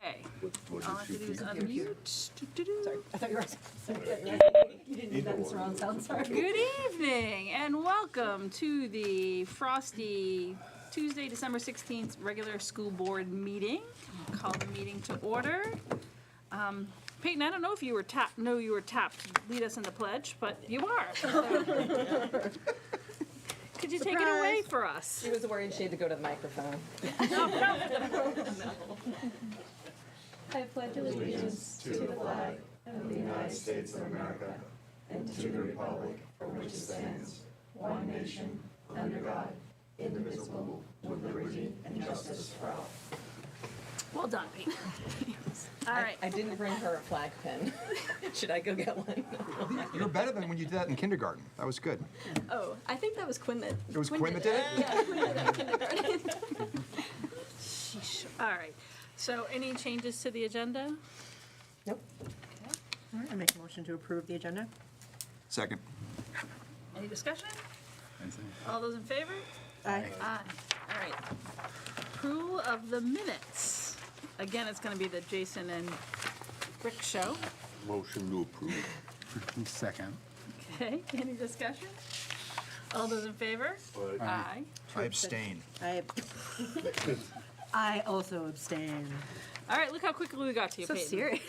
Okay, all I have to do is unmute. Sorry, I thought you were. You didn't do that in surround sound, sorry. Good evening and welcome to the frosty Tuesday, December 16th regular school board meeting. Call the meeting to order. Peyton, I don't know if you were tapped to lead us in the pledge, but you are. Could you take it away for us? She was worried she had to go to the microphone. I pledge allegiance to the flag of the United States of America and to the republic for which it stands, one nation, under God, indivisible, with liberty and justice for all. Well done, Peyton. All right. I didn't bring her a flag pin. Should I go get one? You're better than when you did that in kindergarten. That was good. Oh, I think that was Quinn that. It was Quinn that did it? Yeah, Quinn did it in kindergarten. Sheesh. All right. So any changes to the agenda? Nope. All right, I make a motion to approve the agenda. Second. Any discussion? All those in favor? Aye. Aye. All right. Approval of the minutes. Again, it's going to be the Jason and Rick show. Motion to approve. Second. Okay, any discussion? All those in favor? Aye. I abstain. I also abstain. All right, look how quickly we got to you, So Peyton. serious.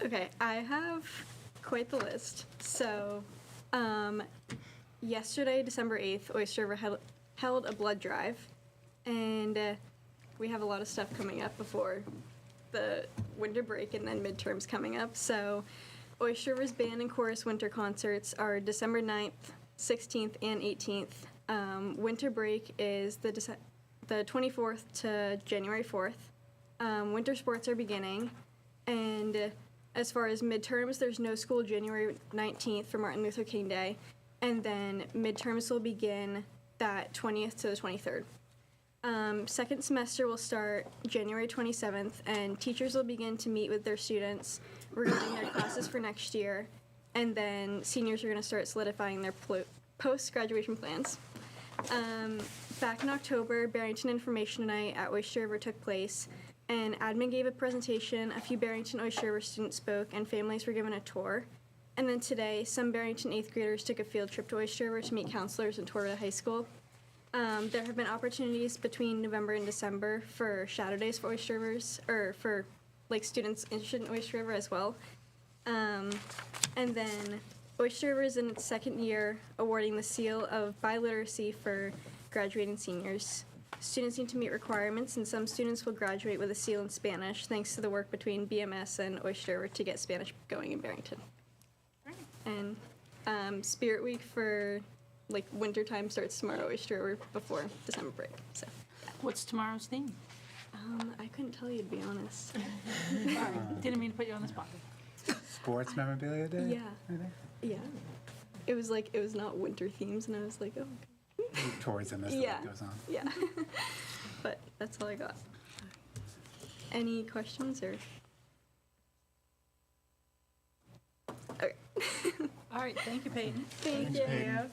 Okay, I have quite the list. So, yesterday, December 8th, Oyster River held a blood drive, and we have a lot of stuff coming up before the winter break and then midterms coming up. So, Oyster River's band and chorus winter concerts are December 9th, 16th, and 18th. Winter break is the 24th to January 4th. Winter sports are beginning, and as far as midterms, there's no school January 19th for Martin Luther King Day, and then midterms will begin that 20th to the 23rd. Second semester will start January 27th, and teachers will begin to meet with their students regarding their classes for next year, and then seniors are going to start solidifying their post-graduation plans. Back in October, Barrington Information Night at Oyster River took place, and admin gave a presentation, a few Barrington Oyster River students spoke, and families were given a tour. And then today, some Barrington 8th graders took a field trip to Oyster River to meet counselors and tour the high school. There have been opportunities between November and December for shadow days for Oyster Rivers, or for like students interested in Oyster River as well. And then Oyster River is in its second year awarding the seal of biliteracy for graduating seniors. Students need to meet requirements, and some students will graduate with a seal in Spanish thanks to the work between BMS and Oyster River to get Spanish going in Barrington. And Spirit Week for like winter time starts tomorrow, Oyster River, before December break. So What's tomorrow's theme? I couldn't tell you, to be honest. Didn't mean to put you on the spot. Sports memorabilia day? Yeah. I think? Yeah. It was not winter themes, and I was like, oh, Tourism as Yeah. the week goes on. yeah. But that's all I got. Any questions or? Okay. All right, thank you, Peyton. Thank you.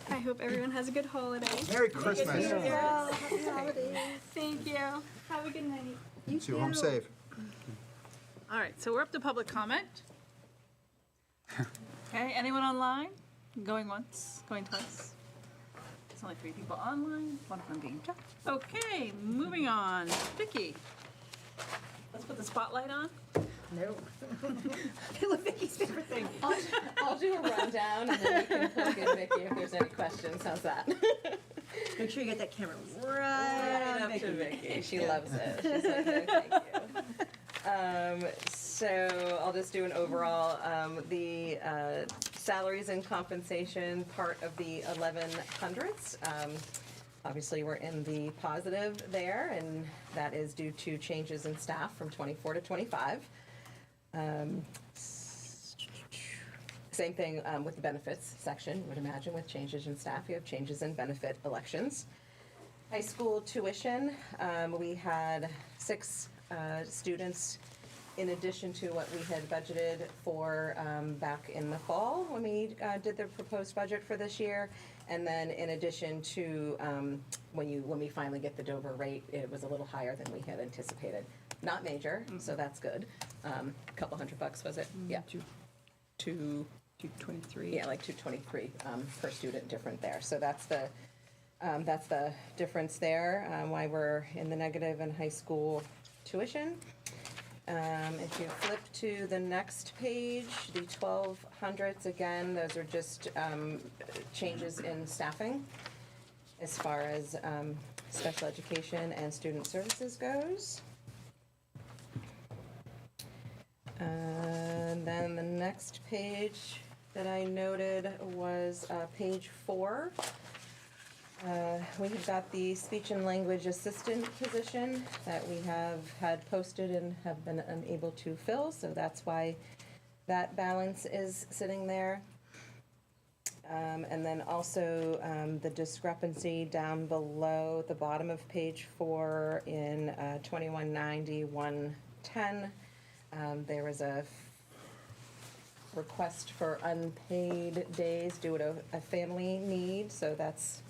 I hope everyone has a good holiday. Merry Christmas. Happy holidays. Thank you. Have a good night. You See you home safe. All right, so we're up to public comment. Okay, anyone online? Going once, going twice? There's only 3 people online, one of them being Jeff. Okay, moving on. Vicki. Let's put the spotlight on. No. Vicky's favorite thing. I'll do a rundown and then you can plug in Vicky if there's any questions. How's that? Make sure you get that camera right Up on to Vicky. Vicky. She loves it. She's like, no, thank you. So I'll just do an overall. The salaries and compensation part of the 1100s. Obviously, we're in the positive there, and that is due to changes in staff from 24 to 25. Same thing with the benefits section. You would imagine with changes in staff, you have changes in benefit elections. High school tuition, we had 6 students in addition to what we had budgeted for back in the fall when we did the proposed budget for this year. And then in addition to when we finally get the Dover rate, it was a little higher than we had anticipated. Not major, so that's good. A couple $100 was it? Yeah. 223. Yeah, like 223 per student different there. So that's the difference there, why we're in the negative in high school tuition. If you flip to the next page, the 1200s, again, those are just changes in staffing as far as special education and student services goes. And then the next page that I noted was page 4. We have got the speech and language assistant position that we have had posted and have been unable to fill, so that's why that balance is sitting there. And then also the discrepancy down below at the bottom of page 4 in 2190-110. There was a request for unpaid days due to a family need, so that's,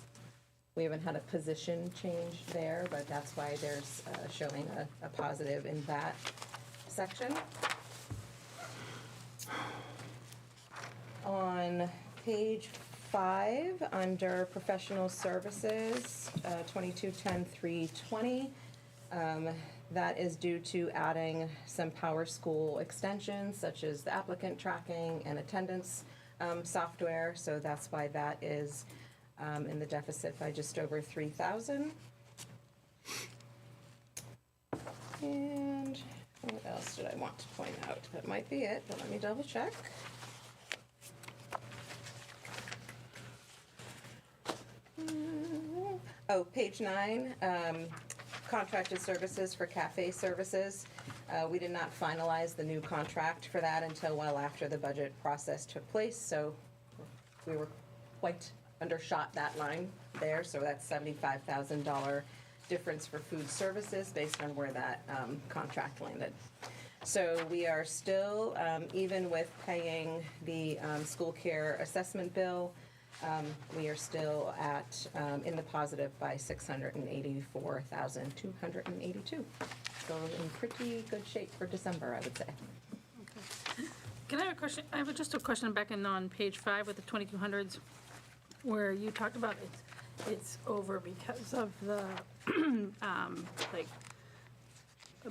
we haven't had a position change there, but that's why there's showing a positive in that section. On page 5, under professional services, 2210-320, that is due to adding some Power School extensions, such as the applicant tracking and attendance software. So that's why that is in the deficit by just over 3,000. And what else did I want to point out? That might be it, but let me double check. Oh, page 9. Contracted services for cafe services. We did not finalize the new contract for that until well after the budget process took place, so we were quite undershot that line there, so that's $75,000 difference for food services based on where that contract landed. So we are still, even with paying the school care assessment bill, we are still at, in the positive by $684,282. So in pretty good shape for December, I would say. Can I have a question? I have just a question back in on page 5 with the 2200s, where you talked about it's over because of the, like,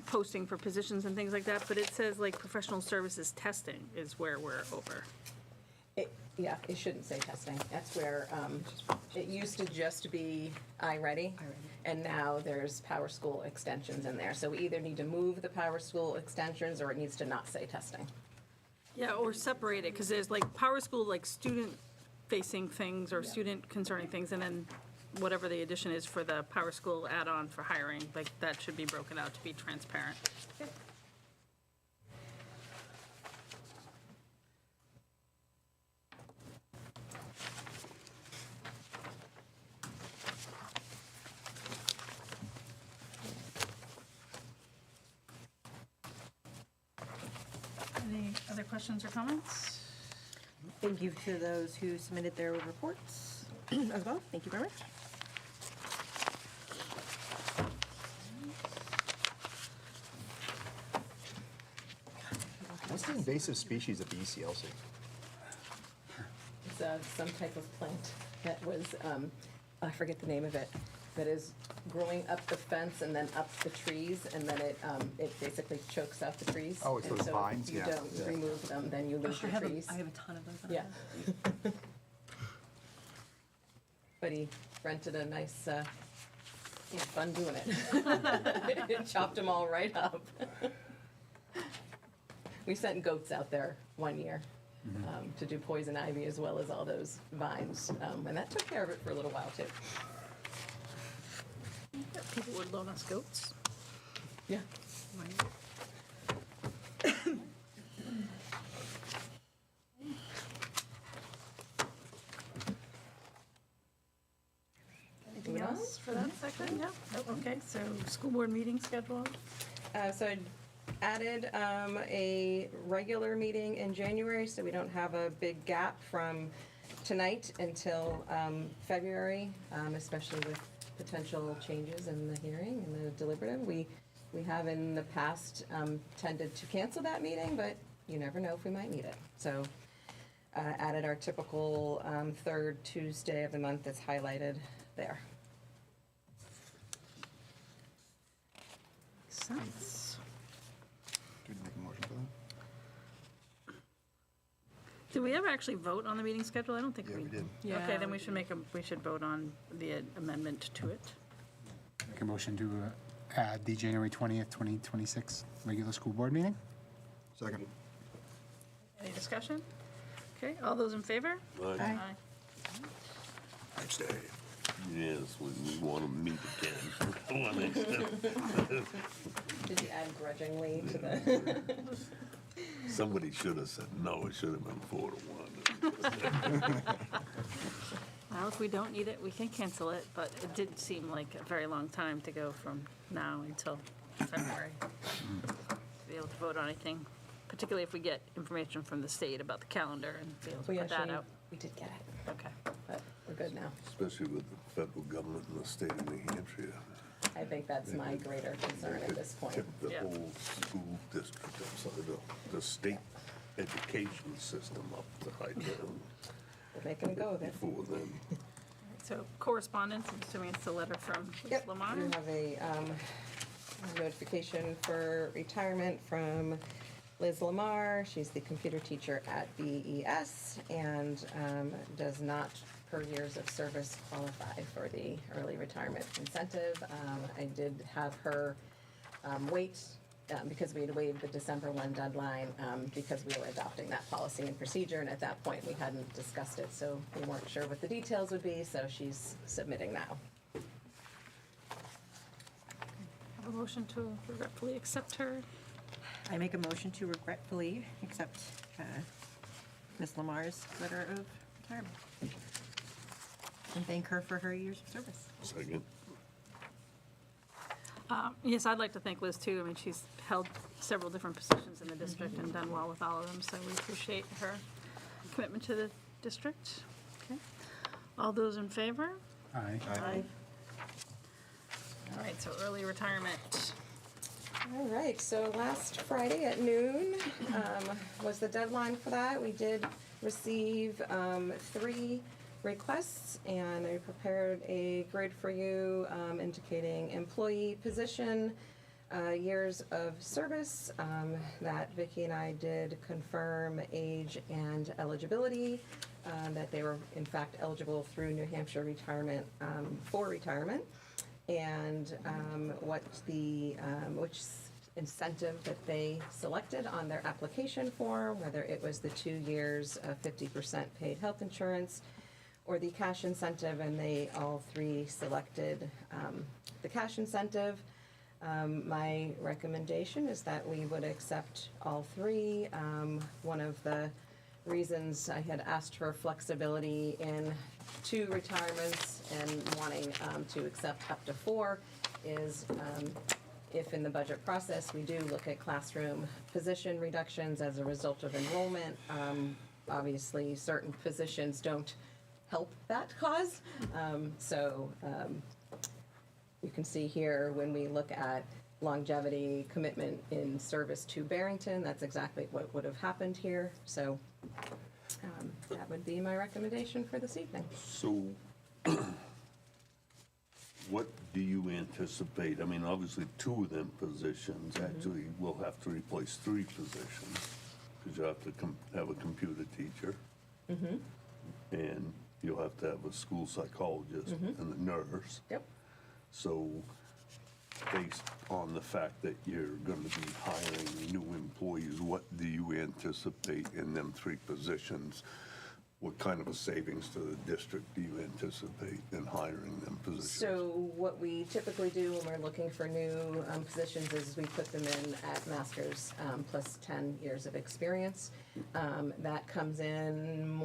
posting for positions and things like that, but it says like professional services testing is where we're over. Yeah, it shouldn't say testing. That's where, it used to just be iReady, and now there's Power School extensions in there. So we either need to move the Power School extensions, or it needs to not say testing. Yeah, or separate it, because there's like Power School, like student-facing things or student-concerning things, and then whatever the addition is for the Power School add-on for hiring, like that should be broken out to be transparent. Any other questions or comments? Thank you to those who submitted their reports as well. Thank you very much. What's the invasive species at the ECLC? It's some type of plant that was, I forget the name of it, that is growing up the fence and then up the trees, and then it basically chokes out the trees. Oh, it's And those so vines? if you Yeah, don't yeah. remove them, then you lose your trees. I have a ton of those. Yeah. But he rented a nice, he had fun doing it. Chopped them all right up. We sent goats out there one year to do poison ivy as well as all those vines, and that took care of it for a little while too. People would loan us goats. Yeah. Anything else for that section? Yeah. Oh, okay, so school board meeting schedule. So added a regular meeting in January, so we don't have a big gap from tonight until February, especially with potential changes in the hearing and the deliberative. We have in the past tended to cancel that meeting, but you never know if we might need it. So added our typical third Tuesday of the month that's highlighted there. Sense. Do we make a motion for that? Did we ever actually vote on the meeting schedule? I don't think Yeah, we we did. Okay, then we should vote on the amendment to it. Make a motion to add the January 20th, 2026 regular school board meeting. Second. Any discussion? Okay, all those in favor? Aye. Next day. Yes, we want to meet again. One next time. Did you add grudgingly to the? Somebody should have said no, it should have been 4-1. Well, if we don't need it, we can cancel it, but it did seem like a very long time to go from now until February to be able to vote on anything, particularly if we get information from the state about the calendar and be able to We put that actually, out. we did get it, Okay. but we're good now. Especially with the federal government and the state of New Hampshire. I think that's my greater concern at this point. Tip the Yeah. whole school district upside down, the state education system upside down We're making a go of it. before then. So correspondence, I'm assuming it's the letter from Ms. Yep, Lamar. we have a notification for retirement from Liz Lamar. She's the computer teacher at BES and does not, per years of service, qualify for the early retirement incentive. I did have her wait because we had waived the December 1 deadline because we were adopting that policy and procedure, and at that point, we hadn't discussed it, so we weren't sure what the details would be, so she's submitting now. Have a motion to regretfully accept her. I make a motion to regretfully accept Ms. Lamar's letter of retirement. And thank her for her years of service. Second. Yes, I'd like to thank Liz too. I mean, she's held several different positions in the district and done well with all of them, so we appreciate her commitment to the district. Okay. All those in favor? Aye. All right, so early retirement. All right, so last Friday at noon was the deadline for that. We did receive 3 requests, and I prepared a grid for you indicating employee position, years of service, that Vicki and I did confirm age and eligibility, that they were in fact eligible through New Hampshire retirement, for retirement, and which incentive that they selected on their application form, whether it was the 2 years of 50% paid health insurance or the cash incentive, and they all 3 selected the cash incentive. My recommendation is that we would accept all 3. One of the reasons I had asked for flexibility in 2 retirements and wanting to accept up to 4 is if in the budget process we do look at classroom position reductions as a result of enrollment, obviously certain positions don't help that cause. You can see here when we look at longevity commitment in service to Barrington, that's exactly what would have happened here. So that would be my recommendation for this evening. So what do you anticipate? I mean, obviously, 2 of them positions actually will have to replace 3 positions because you have to have a computer teacher. And you'll have to have a school psychologist and a nurse. Yep. So based on the fact that you're going to be hiring new employees, what do you anticipate in them 3 positions? What kind of a savings to the district do you anticipate in hiring them positions? So what we typically do when we're looking for new positions is we put them in at master's plus 10 years of experience. That comes in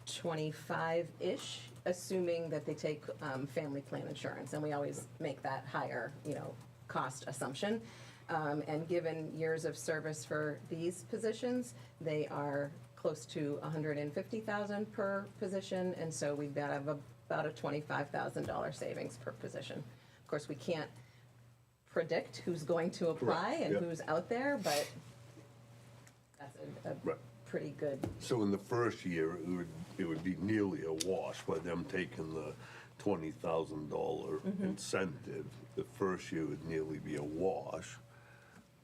125-ish, assuming that they take family plan insurance, and we always make that higher, cost assumption. And given years of service for these positions, they are close to $150,000 per position, and so we've got about a $25,000 savings per position. Of course, we can't predict who's going to apply Right, and yep. who's out there, but that's a Right. pretty good. So in the first year, it would be nearly a wash by them taking the $20,000 incentive. The first year would nearly be a wash,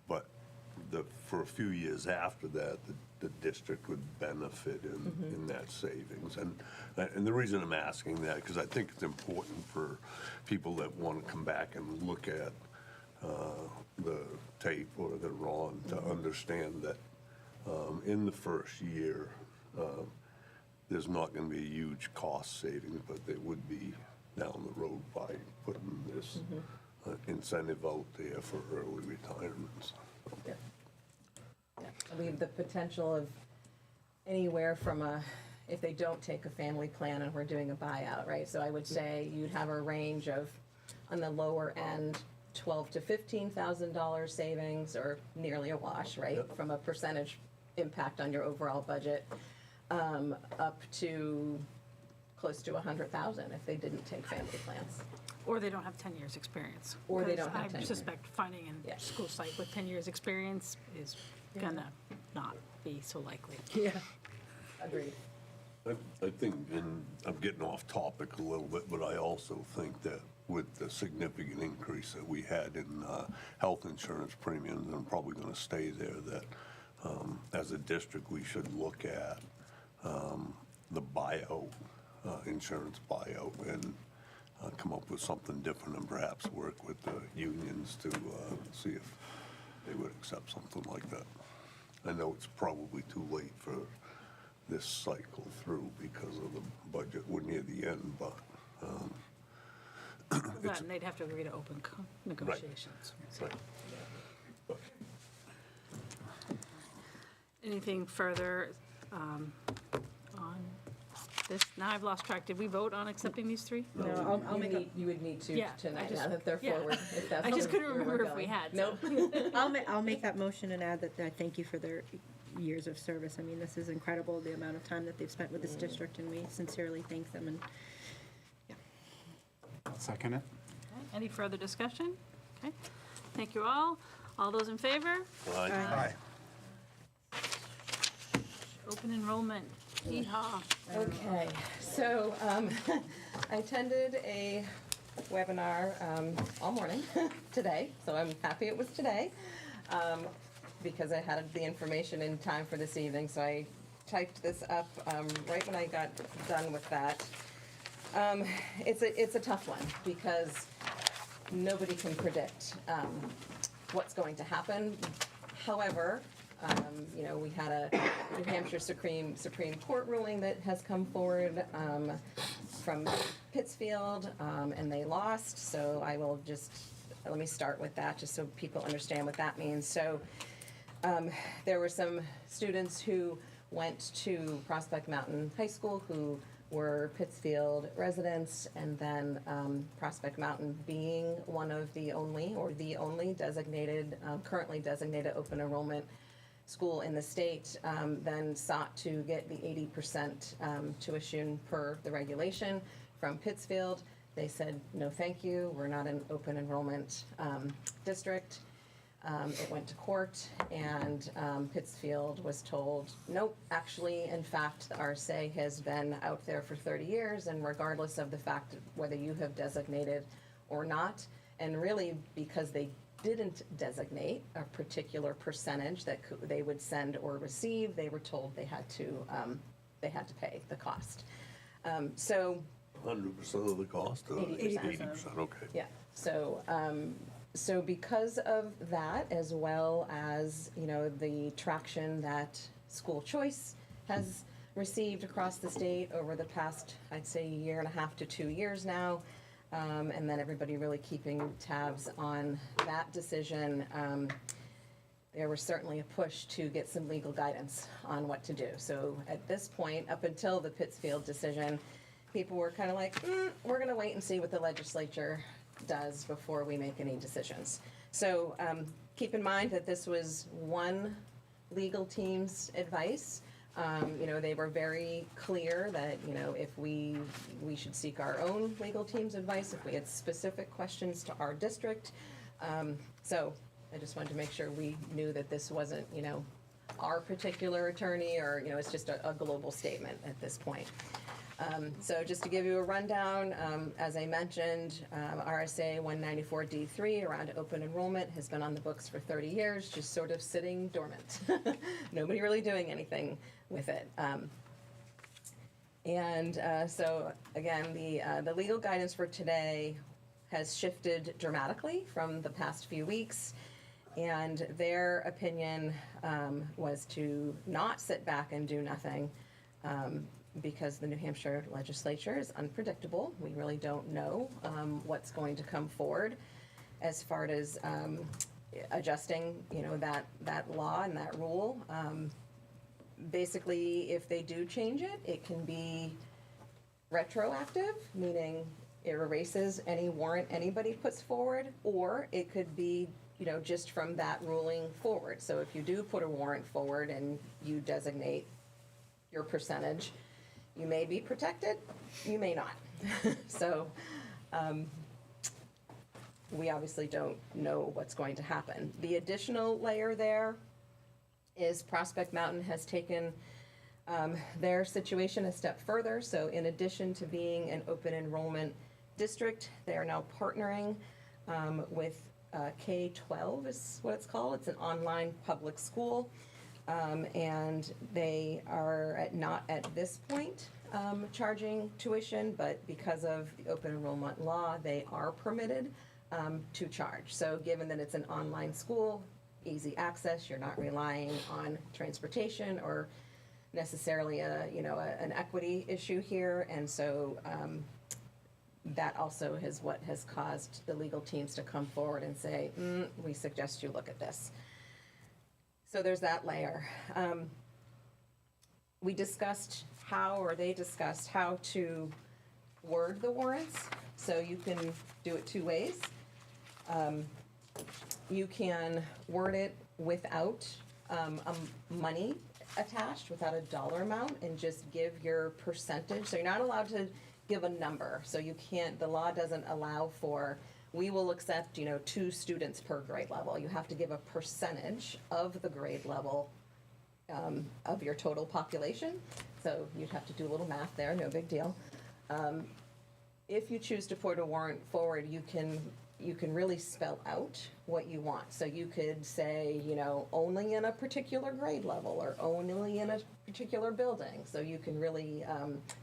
but for a few years after that, the district would benefit in that savings. And the reason I'm asking that, because I think it's important for people that want to come back and look at the tape or the RON to understand that in the first year, there's not going to be a huge cost savings, but there would be down the road by putting this incentive out there for early retirements. Yeah. Yeah. We have the potential of anywhere from if they don't take a family plan and we're doing a buyout, right? So I would say you'd have a range of, on the lower end, $12,000 to $15,000 savings, or nearly a wash, right? Yep. From a percentage impact on your overall budget, up to close to $100,000 if they didn't take family plans. Or they don't have 10 years' experience. Or they don't Because have 10 I years. suspect finding Yeah. a school site with 10 years' experience is gonna not be so likely. Yeah. Agreed. I think, and I'm getting off topic a little bit, but I also think that with the significant increase that we had in health insurance premiums, and I'm probably going to stay there, that as a district, we should look at the buyout, insurance buyout, and come up with something different, and perhaps work with the unions to see if they would accept something like that. I know it's probably too late for this cycle through because of the budget. We're near the end, but That, and they'd have to agree to open negotiations. So, right. But anything further on this? Now I've lost track. Did we vote on accepting these three? No, I'll make a, You would need to Yeah, I tonight, just- now that they're yeah. forward. If that's I just couldn't where we're remember if we going. had, so. Nope. I'll make that motion and add that I thank you for their years of service. I mean, this is incredible, the amount of time that they've spent with this district, and we sincerely thank them, and I'll second it. Okay, any further discussion? Okay, thank you all. All those in favor? Aye. Open enrollment, hee-haw. Okay, so I attended a webinar all morning today, so I'm happy it was today, because I had the information in time for this evening, so I typed this up right when I got done with that. It's a tough one, because nobody can predict what's going to happen. However, we had a New Hampshire Supreme Court ruling that has come forward from Pittsfield, and they lost. So I will let me start with that, just so people understand what that means. So there were some students who went to Prospect Mountain High School who were Pittsfield residents, and then Prospect Mountain, being one of the only, or the only designated, currently designated open enrollment school in the state, then sought to get the 80% tuition per the regulation from Pittsfield. They said, no, thank you, we're not an open enrollment district. It went to court, and Pittsfield was told, nope, actually, in fact, the RSA has been out there for 30 years, and regardless of the fact whether you have designated or not, and really because they didn't designate a particular percentage that they would send or receive, they were told they had to pay the cost. So 100% of the cost? Or 80%. 80%, okay. yeah, so because of that, as well as, the traction that school choice has received across the state over the past, I'd say, year and a half to 2 years now, and then everybody really keeping tabs on that decision, there was certainly a push to get some legal guidance on what to do. So at this point, up until the Pittsfield decision, people were kind of like, we're going to wait and see what the legislature does before we make any decisions. So keep in mind that this was one legal team's advice. They were very clear that, if we should seek our own legal team's advice if we had specific questions to our district. So I just wanted to make sure we knew that this wasn't, our particular attorney, or, it's just a global statement at this point. So just to give you a rundown, as I mentioned, RSA 194D3 around open enrollment has been on the books for 30 years, just sort of sitting dormant. Nobody really doing anything with it. So again, the legal guidance for today has shifted dramatically from the past few weeks. And their opinion was to not sit back and do nothing, because the New Hampshire legislature is unpredictable. We really don't know what's going to come forward as far as adjusting, that law and that rule. Basically, if they do change it, it can be retroactive, meaning it erases any warrant anybody puts forward, or it could be, just from that ruling forward. So if you do put a warrant forward and you designate your percentage, you may be protected, you may not. So we obviously don't know what's going to happen. The additional layer there is Prospect Mountain has taken their situation a step further. So in addition to being an open enrollment district, they are now partnering with K-12 is what it's called. It's an online public school. And they are not at this point charging tuition, but because of the open enrollment law, they are permitted to charge. So given that it's an online school, easy access, you're not relying on transportation or necessarily an equity issue here. And so that also is what has caused the legal teams to come forward and say, we suggest you look at this. So there's that layer. They discussed how to word the warrants. So you can do it two ways. You can word it without money attached, without a dollar amount, and just give your percentage. So you're not allowed to give a number. So you can't, the law doesn't allow for, we will accept, 2 students per grade level. You have to give a percentage of the grade level of your total population. So you'd have to do a little math there, no big deal. If you choose to put a warrant forward, you can really spell out what you want. So you could say, only in a particular grade level or only in a particular building. So you can really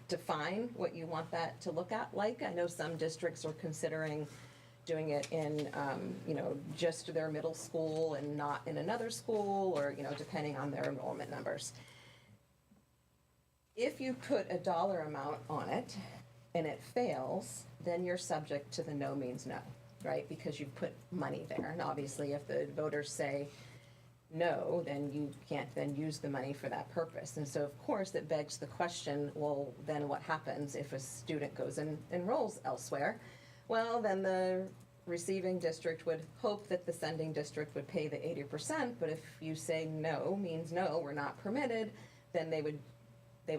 define what you want that to look at like. I know some districts are considering doing it in, just their middle school and not in another school, or, depending on their enrollment numbers. If you put a dollar amount on it and it fails, then you're subject to the no means no, right? Because you've put money there. And obviously, if the voters say no, then you can't then use the money for that purpose. And so, of course, it begs the question, well, then what happens if a student goes and enrolls elsewhere? Well, then the receiving district would hope that the sending district would pay the 80%, but if you say no means no, we're not permitted, then they would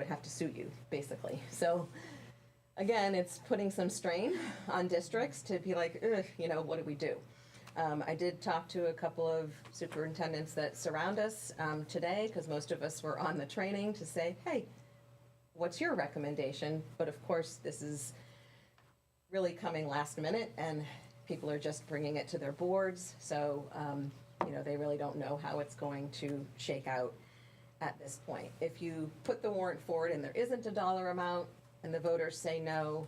have to sue you, basically. So again, it's putting some strain on districts to be like, what do we do? I did talk to a couple of superintendents that surround us today, because most of us were on the training, to say, hey, what's your recommendation? But of course, this is really coming last minute, and people are just bringing it to their boards. So, they really don't know how it's going to shake out at this point. If you put the warrant forward and there isn't a dollar amount and the voters say no,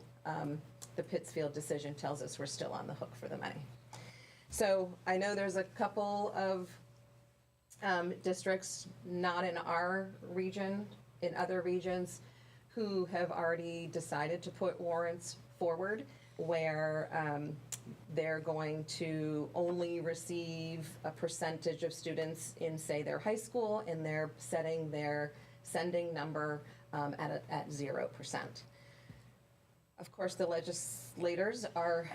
the Pittsfield decision tells us we're still on the hook for the money. So I know there's a couple of districts, not in our region, in other regions, who have already decided to put warrants forward where they're going to only receive a percentage of students in, say, their high school, and they're setting their sending number at 0%. Of course, the legislators are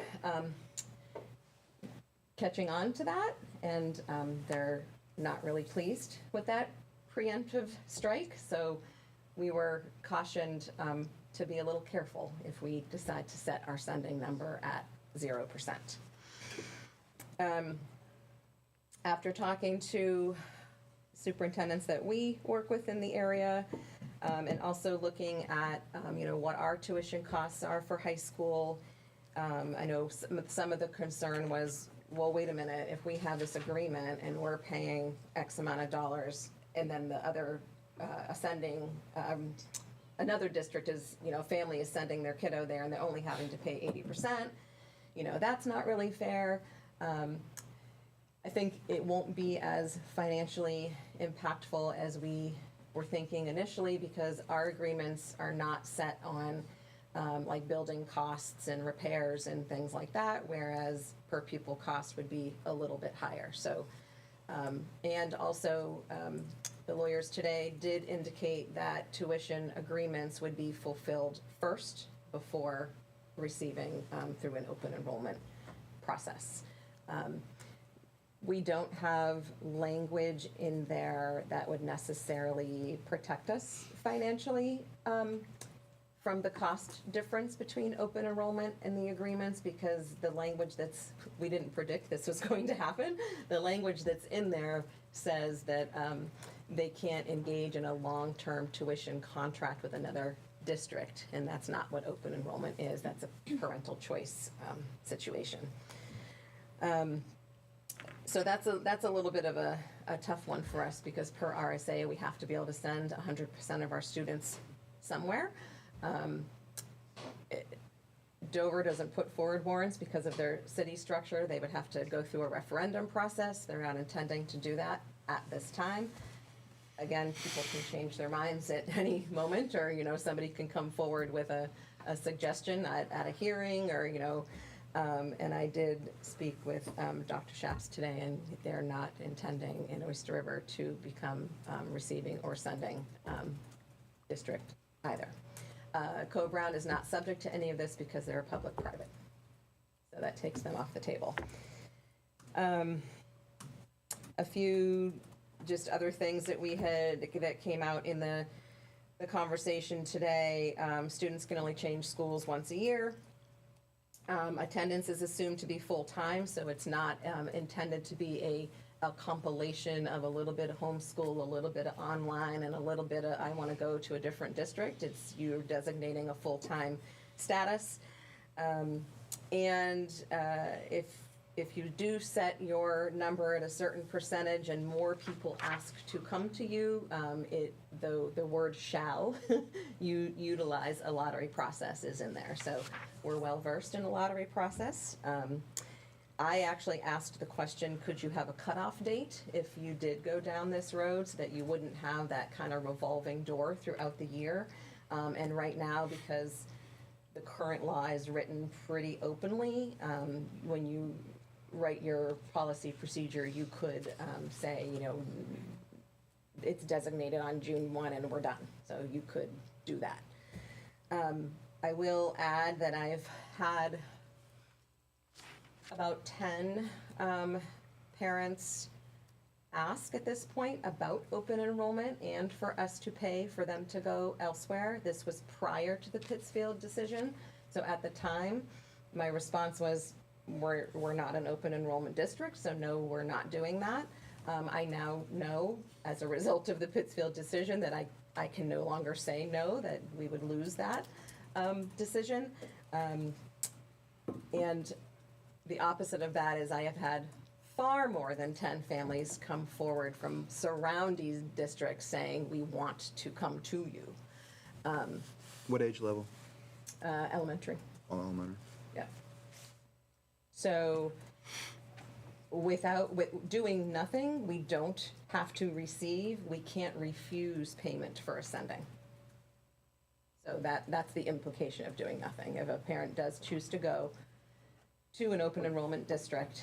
catching on to that, and they're not really pleased with that preemptive strike. So we were cautioned to be a little careful if we decide to set our sending number at 0%. After talking to superintendents that we work with in the area, and also looking at, what our tuition costs are for high school, I know some of the concern was, well, wait a minute, if we have this agreement and we're paying X amount of dollars, and then the other another district is, family is sending their kiddo there and they're only having to pay 80%, that's not really fair. I think it won't be as financially impactful as we were thinking initially, because our agreements are not set on like building costs and repairs and things like that, whereas per pupil cost would be a little bit higher. So, and also the lawyers today did indicate that tuition agreements would be fulfilled first before receiving through an open enrollment process. We don't have language in there that would necessarily protect us financially from the cost difference between open enrollment and the agreements, because the language we didn't predict this was going to happen. The language that's in there says that they can't engage in a long-term tuition contract with another district, and that's not what open enrollment is. That's a parental choice situation. So that's a little bit of a tough one for us, because per RSA, we have to be able to send 100% of our students somewhere. Dover doesn't put forward warrants because of their city structure. They would have to go through a referendum process. They're not intending to do that at this time. Again, people can change their minds at any moment, or, somebody can come forward with a suggestion at a hearing, or, and I did speak with Dr. Shaps today, and they're not intending in Oyster River to become receiving or sending district either. Co-Brown is not subject to any of this because they're a public-private. So that takes them off the table. A few just other things that that came out in the conversation today. Students can only change schools once a year. Attendance is assumed to be full-time, so it's not intended to be a compilation of a little bit of homeschool, a little bit of online, and a little bit of I want to go to a different district. It's you're designating a full-time status. If you do set your number at a certain percentage and more people ask to come to you, the word shall, you utilize a lottery process is in there. So we're well versed in a lottery process. I actually asked the question, could you have a cutoff date if you did go down this road, so that you wouldn't have that kind of revolving door throughout the year? And right now, because the current law is written pretty openly, when you write your policy procedure, you could say, it's designated on June 1 and we're done. So you could do that. I will add that I've had about 10 parents ask at this point about open enrollment and for us to pay for them to go elsewhere. This was prior to the Pittsfield decision. So at the time, my response was, we're not an open enrollment district, so no, we're not doing that. I now know, as a result of the Pittsfield decision, that I can no longer say no, that we would lose that decision. And the opposite of that is I have had far more than 10 families come forward from surrounding districts saying, we want to come to you. What age level? Elementary. All elementary. Yeah. So with doing nothing, we don't have to receive, we can't refuse payment for a sending. So that's the implication of doing nothing. If a parent does choose to go to an open enrollment district,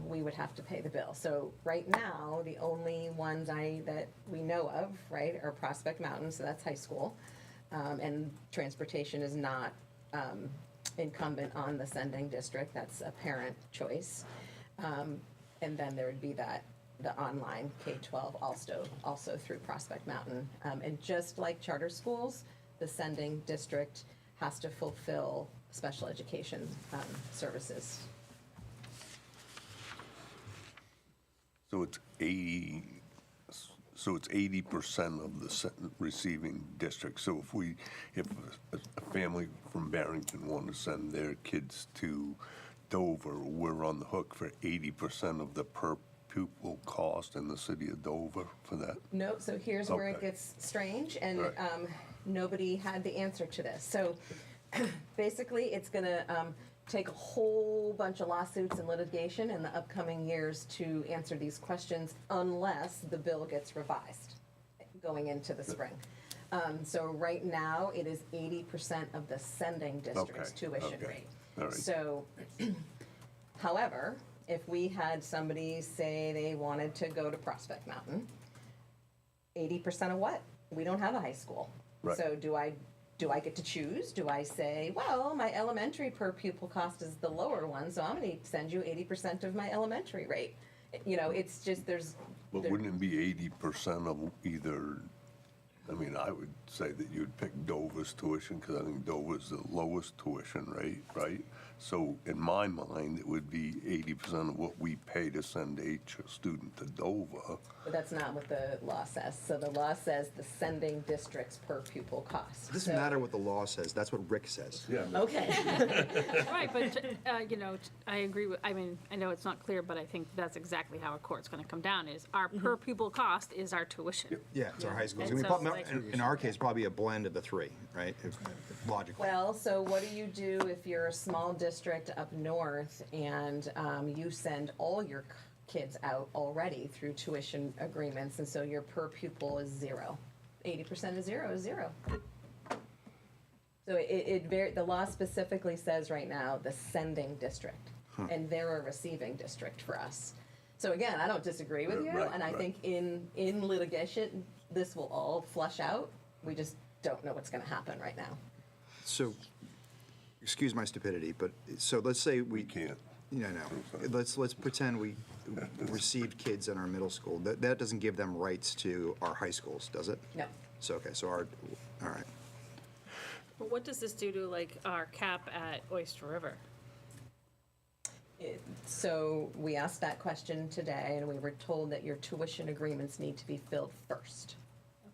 we would have to pay the bill. So right now, the only ones that we know of, right, are Prospect Mountain, so that's high school, and transportation is not incumbent on the sending district. That's a parent choice. And then there would be the online K-12 also through Prospect Mountain. And just like charter schools, the sending district has to fulfill special education services. So it's 80% of the receiving district. So if a family from Barrington want to send their kids to Dover, we're on the hook for 80% of the per pupil cost in the city of Dover for that? Nope, so here's where it Okay. gets strange, and Right. nobody had the answer to this. So basically, it's gonna take a whole bunch of lawsuits and litigation in the upcoming years to answer these questions unless the bill gets revised going into the spring. So right now, it is 80% of the sending district's Okay, tuition okay. rate. All right. So, however, if we had somebody say they wanted to go to Prospect Mountain, 80% of what? We don't have a high school. Right. So do I get to choose? Do I say, well, my elementary per pupil cost is the lower one, so I'm going to send you 80% of my elementary rate? You know, it's just But wouldn't it be 80% of either, I mean, I would say that you'd pick Dover's tuition, because I think Dover's the lowest tuition rate, right? So in my mind, it would be 80% of what we pay to send a student to Dover. But that's not what the law says. So the law says the sending district's per pupil cost. It doesn't matter what the law says, that's what Rick says. Yeah. Okay. Right, but, you know, I agree with, I mean, I know it's not clear, but I think that's exactly how a court's gonna come down, is our per pupil cost is our tuition. Yeah, it's our high schools. And We so, probably- like- in our case, probably a blend of the three, right? Logically. Well, so what do you do if you're a small district up north and you send all your kids out already through tuition agreements, and so your per pupil is 0? 80% of 0 is 0. So the law specifically says right now the sending district, and they're a receiving district for us. So again, I don't disagree with you, Right, and I right. think in litigation, this will all flush out. We just don't know what's going to happen right now. So, excuse my stupidity, but, so let's say We can't. No, let's pretend we received kids in our middle school. That doesn't give them rights to our high schools, does it? No. So, okay, so all right. But what does this do to, like, our cap at Oyster River? So we asked that question today, and we were told that your tuition agreements need to be filled first.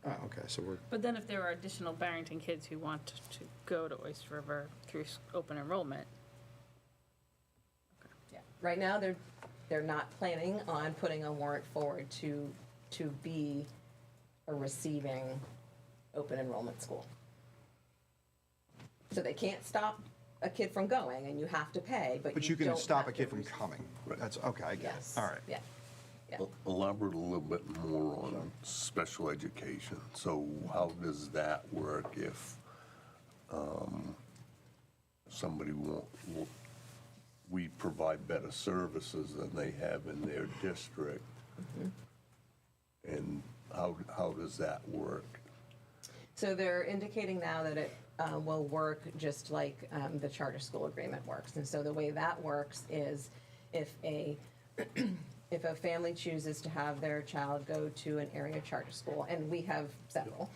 Oh, okay, so we're, But then if there are additional Barrington kids who want to go to Oyster River through open enrollment, Yeah. Right now, they're not planning on putting a warrant forward to be a receiving open enrollment school. So they can't stop a kid from going, and you have to pay, but but you you can don't stop a have kid to from receive. coming. Right. That's, okay, I get Yes. it. All right. Yeah. Yeah. Elaborate a little bit more on special education. So how does that work if somebody we provide better services than they have in their district? And how does that work? So they're indicating now that it will work just like the charter school agreement works. And so the way that works is if a family chooses to have their child go to an area charter school, and we have several,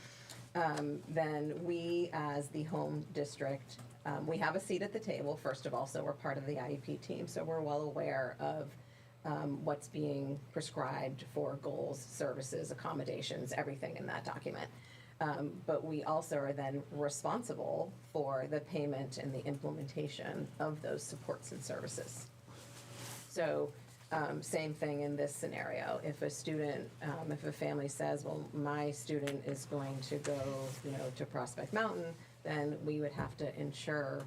then we, as the home district, we have a seat at the table, first of all, so we're part of the IEP team, so we're well aware of what's being prescribed for goals, services, accommodations, everything in that document. But we also are then responsible for the payment and the implementation of those supports and services. So, same thing in this scenario. If a student, if a family says, well, my student is going to go, to Prospect Mountain, then we would have to ensure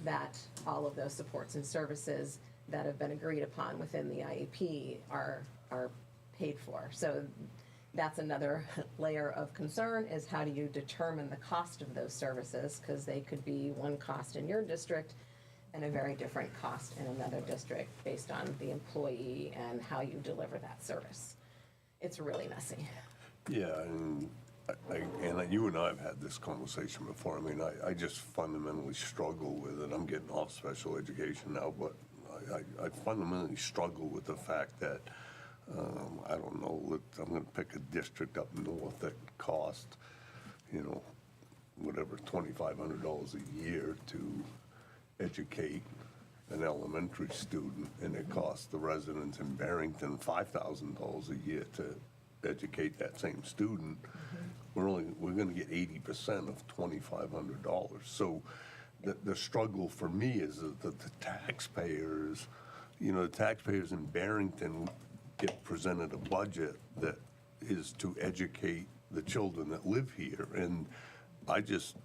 that all of those supports and services that have been agreed upon within the IEP are paid for. So that's another layer of concern, is how do you determine the cost of those services? Because they could be one cost in your district and a very different cost in another district based on the employee and how you deliver that service. It's really messy. Yeah, and you and I have had this conversation before. I mean, I just fundamentally struggle with it. I'm getting off special education now, but I fundamentally struggle with the fact that, I don't know, I'm gonna pick a district up north that cost, you know, whatever, $2,500 a year to educate an elementary student, and it costs the residents in Barrington $5,000 a year to educate that same student. We're gonna get 80% of $2,500. So the struggle for me is that the taxpayers, you know, the taxpayers in Barrington get presented a budget that is to educate the children that live here. And I just,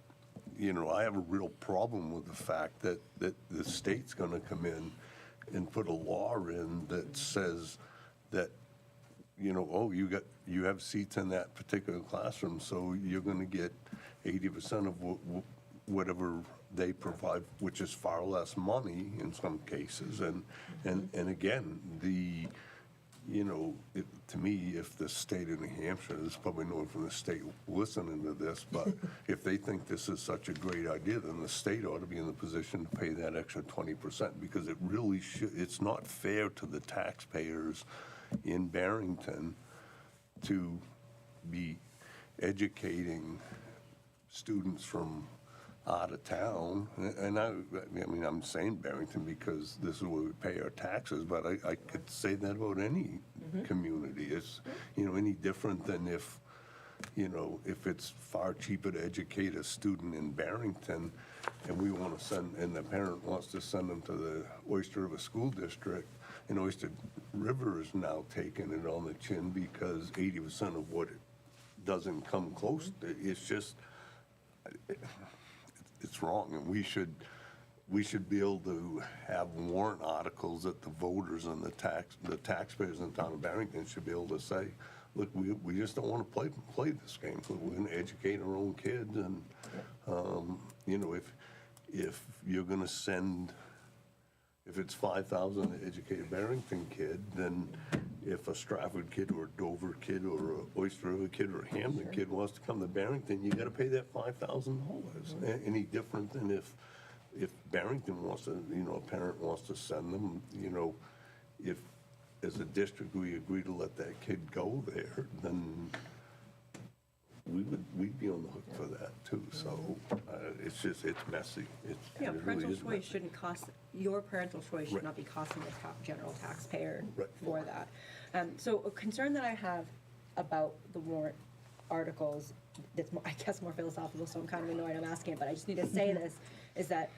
you know, I have a real problem with the fact that the state's gonna come in and put a law in that says that, you know, oh, you have seats in that particular classroom, so you're gonna get 80% of whatever they provide, which is far less money in some cases. And again, you know, to me, if the state of New Hampshire, there's probably no one from the state listening to this, but if they think this is such a great idea, then the state ought to be in the position to pay that extra 20%, because it really should, it's not fair to the taxpayers in Barrington to be educating students from out of town. And I mean, I'm saying Barrington because this is where we pay our taxes, but I could say that about any community. It's, you know, any different than if, you know, if it's far cheaper to educate a student in Barrington and we want to send, and the parent wants to send them to the Oyster River School District, and Oyster River is now taking it on the chin because 80% of what it doesn't come close to, it's just, it's wrong, and we should be able to have warrant articles that the voters and the taxpayers in the town of Barrington should be able to say, look, we just don't want to play this game. We're going to educate our own kids, and you know, if you're going to send, if it's 5,000 to educate a Barrington kid, then if a Stratford kid or a Dover kid or a Oyster River kid or a Hampton kid wants to come to Barrington, you got to pay that $5,000. Any different than if Barrington wants to, you know, a parent wants to send them, you know, if as a district we agree to let that kid go there, then we'd be on the hook for that too. So it's just, it's messy. Yeah, It really parental is choice messy. shouldn't cost, your parental choice should Right. not be costing the general taxpayer Right. for that. So a concern that I have about the warrant articles, that's more, I guess more philosophical, so I'm kind of annoyed I'm asking it, but I just need to say this, is that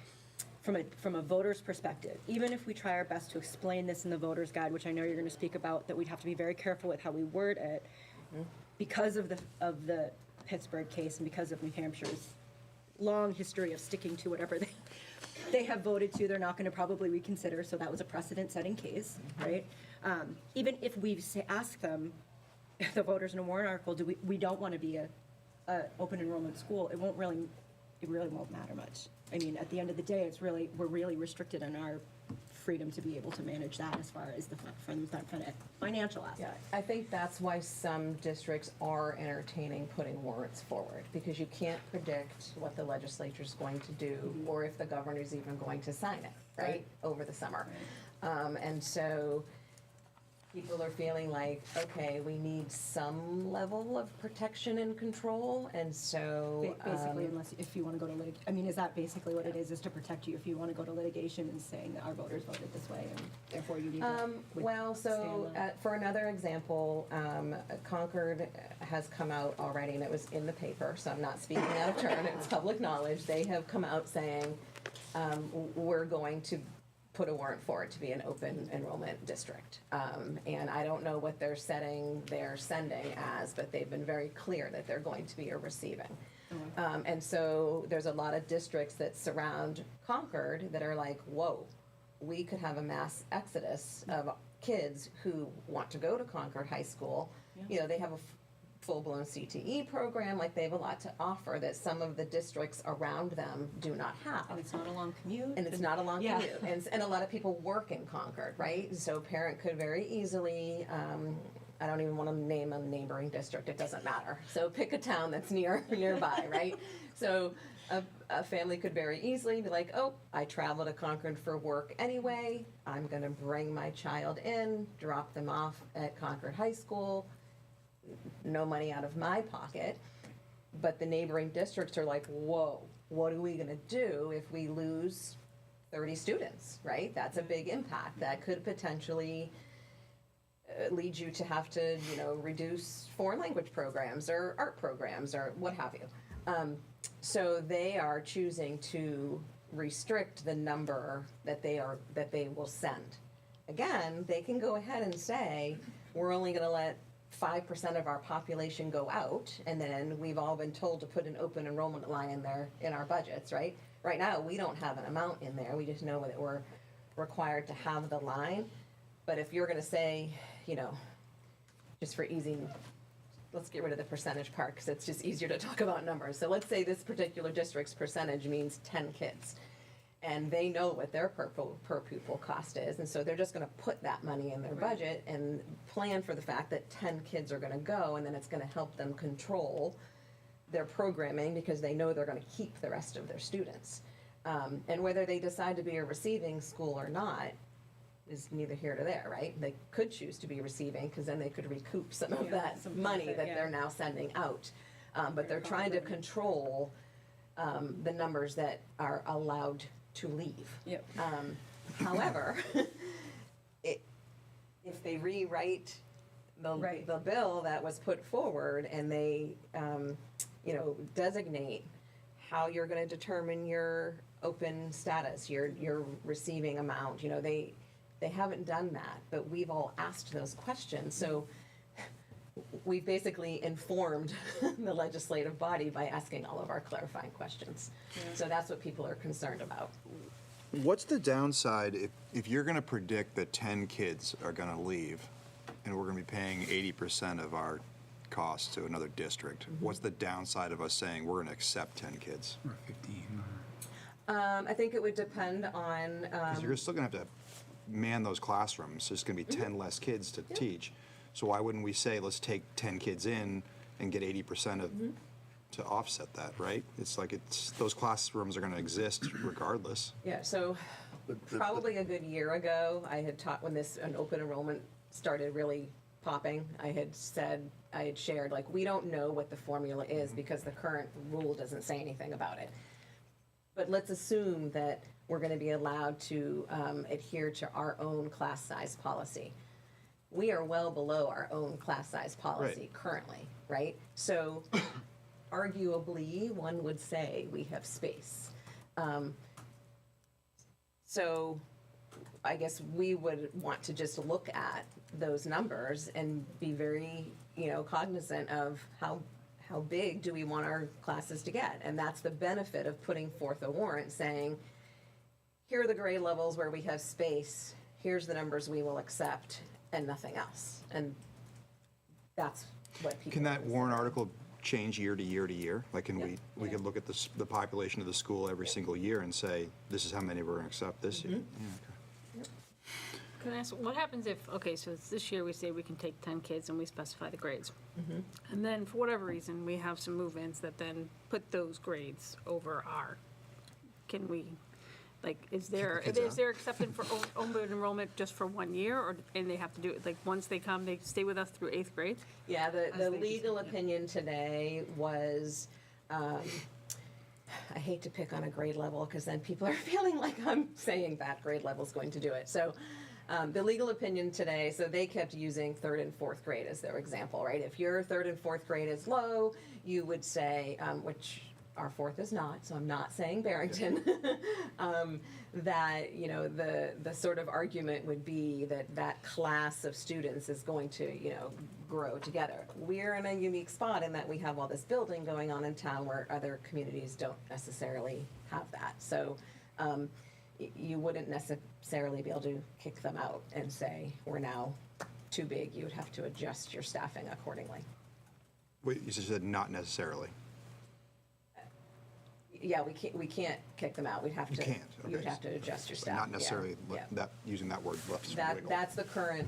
from a voter's perspective, even if we try our best to explain this in the voter's guide, which I know you're going to speak about, that we'd have to be very careful with how we word it, because of the Pittsburgh case and because of New Hampshire's long history of sticking to whatever they have voted to, they're not going to probably reconsider, so that was a precedent-setting case, right? Even if we ask them, the voters in a warrant article, we don't want to be a open enrollment school, it really won't matter much. I mean, at the end of the day, we're really restricted in our freedom to be able to manage that as far as the financial aspect. Yeah, I think that's why some districts are entertaining putting warrants forward, because you can't predict what the legislature's going to do or if the governor's even going to sign it, right, over the summer. And so people are feeling like, okay, we need some level of protection and control, and so. Basically, if you want to go to I mean, is that basically what it is to protect you if you want to go to litigation and saying that our voters voted this way and therefore you need to Well, so for another example, Concord has come out already, and it was in the paper, so I'm not speaking out of turn, it's public knowledge. They have come out saying, we're going to put a warrant for it to be an open enrollment district. And I don't know what they're sending as, but they've been very clear that they're going to be a receiving. And so there's a lot of districts that surround Concord that are like, whoa, we could have a mass exodus of kids who want to go to Concord High School. You know, they have a full-blown CTE program, like they have a lot to offer that some of the districts around them do not have. and it's not a long commute. And it's not a long Yeah. commute. And a lot of people work in Concord, right? So a parent could very easily, I don't even want to name a neighboring district, it doesn't matter. So pick a town that's nearby, right? So a family could very easily be like, oh, I travel to Concord for work anyway. I'm going to bring my child in, drop them off at Concord High School. No money out of my pocket. But the neighboring districts are like, whoa, what are we going to do if we lose 30 students, right? That's a big impact. That could potentially lead you to have to, reduce foreign language programs or art programs or what have you. So they are choosing to restrict the number that they will send. Again, they can go ahead and say, we're only going to let 5% of our population go out, and then we've all been told to put an open enrollment line in there in our budgets, right? Right now, we don't have an amount in there. We just know that we're required to have the line. But if you're going to say, just for easy, let's get rid of the percentage part because it's just easier to talk about numbers. So let's say this particular district's percentage means 10 kids. And they know what their per pupil cost is, and so they're just going to put that money in their budget and plan for the fact that 10 kids are going to go, and then it's going to help them control their programming because they know they're going to keep the rest of their students. And whether they decide to be a receiving school or not is neither here nor there, right? They could choose to be receiving because then they could recoup some of that money that they're now sending out. But they're trying to control the numbers that are allowed to leave. Yep. However, if they rewrite the bill that was put forward and they, designate how you're going to determine your open status, your receiving amount, they haven't done that, but we've all asked those questions. So we've basically informed the legislative body by asking all of our clarifying questions. So that's what people are concerned about. What's the downside if you're going to predict that 10 kids are going to leave and we're going to be paying 80% of our costs to another district? What's the downside of us saying we're going to accept 10 kids? Or 15. I think it would depend on. Because you're still going to have to man those classrooms. There's going to be 10 less kids to teach. So why wouldn't we say, let's take 10 kids in and get 80% of to offset that, right? It's like those classrooms are going to exist regardless. Yeah, so probably a good year ago, I had taught when an open enrollment started really popping. I had shared, like, we don't know what the formula is because the current rule doesn't say anything about it. But let's assume that we're going to be allowed to adhere to our own class size policy. We are well below our own class size policy currently, right? So arguably, one would say we have space. So I guess we would want to just look at those numbers and be very, cognizant of how big do we want our classes to get. And that's the benefit of putting forth a warrant saying, here are the grade levels where we have space, here's the numbers we will accept, and nothing else. And that's what people. Can that warrant article change year to year to year? Like, can we could look at the population of the school every single year and say, this is how many we're going to accept this year? Yeah, okay. Can I ask, what happens if, so it's this year we say we can take 10 kids and we specify the grades. And then for whatever reason, we have some move-ins that then put those grades over can we, is there acceptance for open enrollment just for 1 year, and they have to do it, once they come, they stay with us through 8th grade? Yeah, the legal opinion today was, I hate to pick on a grade level because then people are feeling like I'm saying that grade level is going to do it. So the legal opinion today, so they kept using 3rd and 4th grade as their example, right? If your 3rd and 4th grade is low, you would say, which our 4th is not, so I'm not saying Barrington, that, the sort of argument would be that class of students is going to, grow together. We're in a unique spot in that we have all this building going on in town where other communities don't necessarily have that. So you wouldn't necessarily be able to kick them out and say, we're now too big. You would have to adjust your staffing accordingly. Wait, you just said not necessarily. Yeah, we can't kick them out. We'd have to. You can't. Okay. You would have to adjust your But staff. not necessarily Yeah. that using that word. That's the current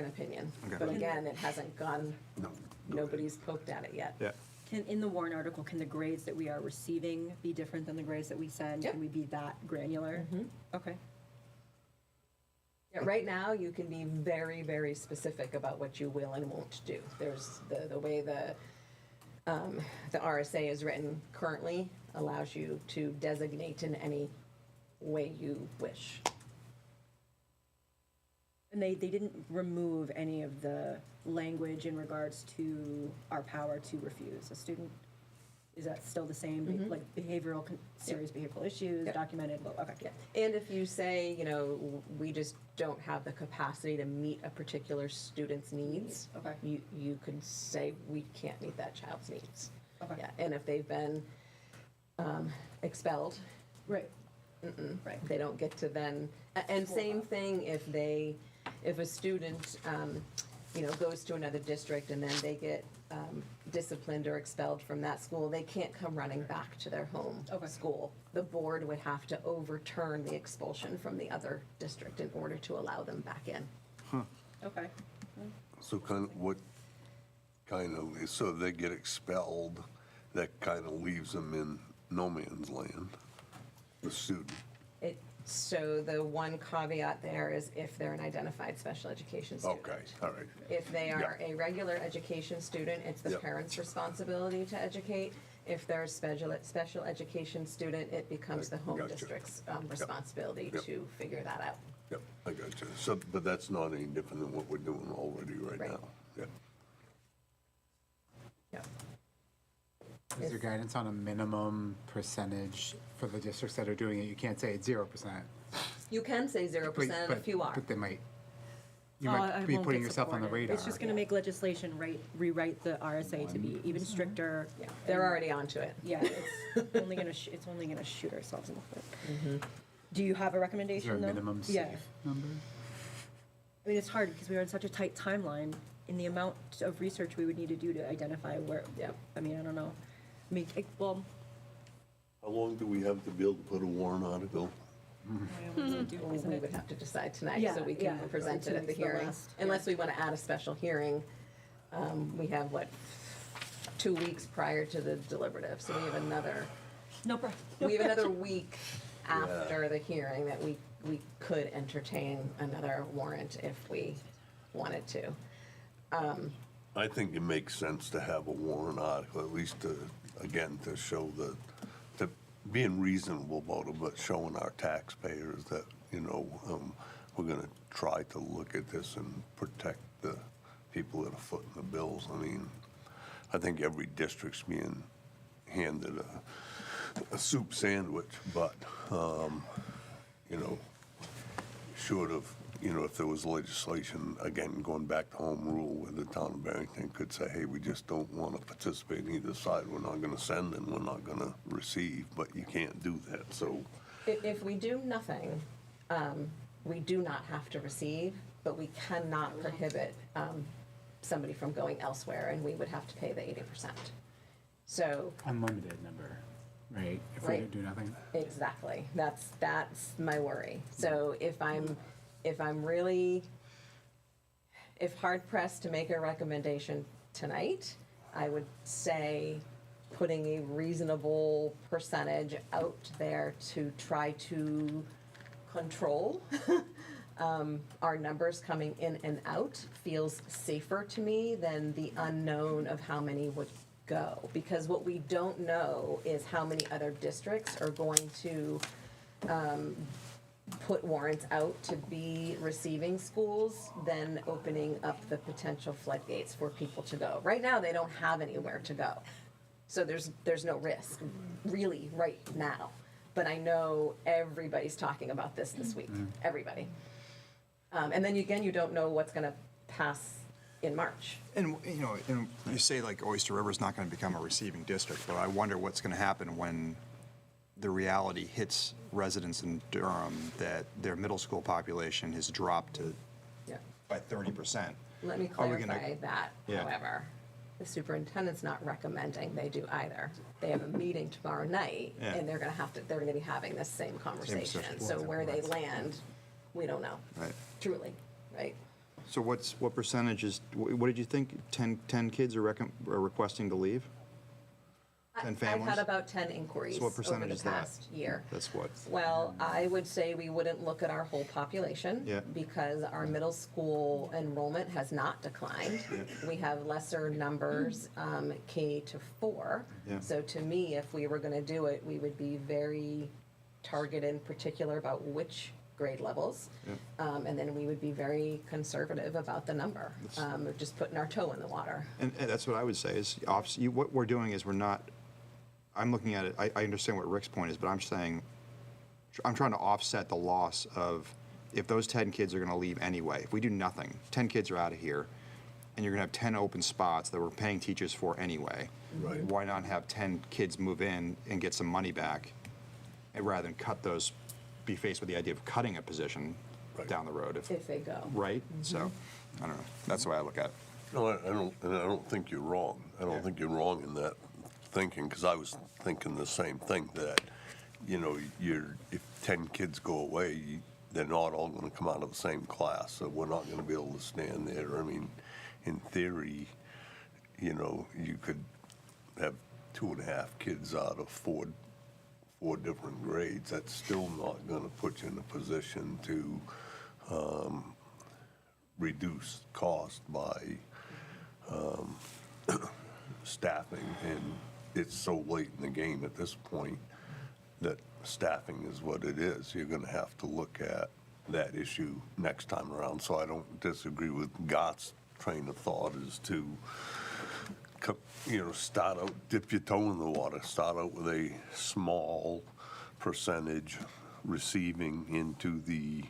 opinion. Okay. But again, it hasn't gone. No. Nobody's poked at it yet. Yeah. in the warrant article, can the grades that we are receiving be different than the grades that we send? Yep. Can we be that granular? Okay. Yeah, right now, you can be very, very specific about what you will and won't do. There's the way the RSA is written currently allows you to designate in any way you wish. And they didn't remove any of the language in regards to our power to refuse a student? Is that still the same, like behavioral, serious behavioral issues, Yep. documented, well, okay. Yeah. And if you say, you know, we just don't have the capacity to meet a particular student's needs, Okay. you could say, we can't meet that child's needs. Okay. Yeah, and if they've been expelled, Right. Right. they don't get to then, and same thing if a student, you know, goes to another district and then they get disciplined or expelled from that school, they can't come running back to their home Okay. school. The board would have to overturn the expulsion from the other district in order to allow them back in. Okay. So so they get expelled, that kind of leaves them in no man's land, the student. So the one caveat there is if they're an identified special education student. Okay, all right. If they are Yeah. a regular education student, it's the Yep. parent's responsibility to educate. If they're a special education student, it becomes the home Gotcha. district's responsibility Yep. to figure that out. Yep, I got you. So, but that's not any different than what we're doing already right Right. now. Yep. Yeah. Is there guidance on a minimum percentage for the districts that are doing it? You can't say it's 0%. You can say 0% if you are. But you Oh, I might be won't putting get yourself on the supported. radar. It's just gonna make legislation rewrite the RSA to be even stricter. Yeah, they're already onto it. Yeah, it's only gonna shoot ourselves in the foot. Do you have a Is recommendation there a though? minimum Yeah. safe number? I mean, it's hard because we are in such a tight timeline in the amount of research we would need to do to identify where, Yep. I mean, I don't know. I mean, well, How long do we have to be able to put a warrant article? We would have to decide tonight, Yeah, so we yeah. can present it at the Tonight's the hearing. last, Unless we want to add a special hearing, we have, 2 weeks prior to the deliberative, so we have another, no, we have another week after the hearing that we could entertain another warrant if we wanted to. I think it makes sense to have a warrant article, at least to show to being reasonable about it, but showing our taxpayers that, we're gonna try to look at this and protect the people that are footing the bills. I mean, I think every district's being handed a soup sandwich, but, short of, if there was legislation, again, going back to home rule, where the town of Barrington could say, hey, we just don't want to participate in either side, we're not going to send and we're not going to receive, but you can't do that, so. If we do nothing, we do not have to receive, but we cannot prohibit somebody from going elsewhere, and we would have to pay the 80%. So, Unlimited number, right? If we Right. do nothing. exactly, that's my worry. So if I'm really, if hard pressed to make a recommendation tonight, I would say putting a reasonable percentage out there to try to control our numbers coming in and out feels safer to me than the unknown of how many would go. Because what we don't know is how many other districts are going to put warrants out to be receiving schools, then opening up the potential floodgates for people to go. Right now, they don't have anywhere to go. So there's no risk, really, right now. But I know everybody's talking about this week, everybody. And then again, you don't know what's gonna pass in March. And, and you say like Oyster River's not going to become a receiving district, but I wonder what's going to happen when the reality hits residents in Durham that their middle school population has dropped to Yeah. by 30%. Let me Are we gonna- clarify that, Yeah. however. The superintendent's not recommending they do either. They have a meeting tomorrow night, Yeah. and they're gonna be having this same conversation. discussion. So where they land, we don't know, Right. truly, right? So what percentage is, what did you think, 10 kids are requesting to leave? 10 I've families? had about 10 inquiries So what over percentage the is that? past year. That's what? Well, I would say we wouldn't look at our whole population. Yeah. Because our middle school enrollment has not declined. We have lesser numbers, K to 4. Yeah. So to me, if we were gonna do it, we would be very targeted in particular about which grade levels. And then we would be very conservative about the number, of just putting our toe in the water. And that's what I would say is, what we're doing is I'm looking at it, I understand what Rick's point is, but I'm saying, I'm trying to offset the loss of, if those 10 kids are gonna leave anyway, if we do nothing, 10 kids are out of here, and you're gonna have 10 open spots that we're paying teachers for anyway. Right. Why not have 10 kids move in and get some money back, and rather than be faced with the idea of cutting a position Right. down the road, If they go. right? So, I don't know, that's the way I look at it. No, I don't think you're wrong. I don't Yeah. think you're wrong in that thinking, because I was thinking the same thing, that, if 10 kids go away, they're not all gonna come out of the same class, so we're not gonna be able to stand there. I mean, in theory, you could have 2.5 kids out of four different grades. That's still not gonna put you in a position to reduce cost by staffing, and it's so late in the game at this point that staffing is what it is. You're gonna have to look at that issue next time around. So I don't disagree with Gott's train of thought, is to start out, dip your toe in the water, start out with a small percentage receiving into the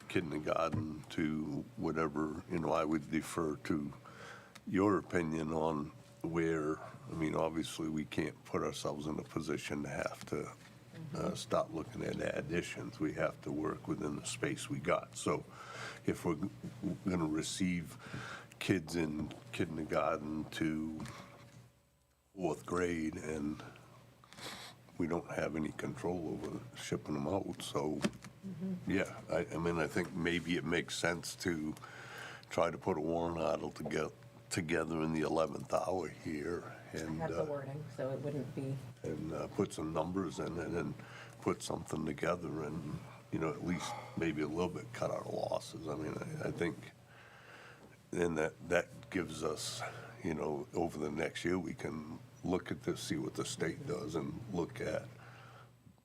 kindergarten to whatever. I would defer to your opinion on where, obviously we can't put ourselves in a position to have to start looking at additions. We have to work within the space we got. So if we're gonna receive kids in kindergarten to 4th grade, and we don't have any control over shipping them out, so, yeah, I think maybe it makes sense to try to put a warrant article together in the 11th hour here, and, Have the wording, so it wouldn't be. and put some numbers in it, and put something together, and, at least maybe a little bit cut our losses. I think, and that gives us, over the next year, we can look at this, see what the state does, and look at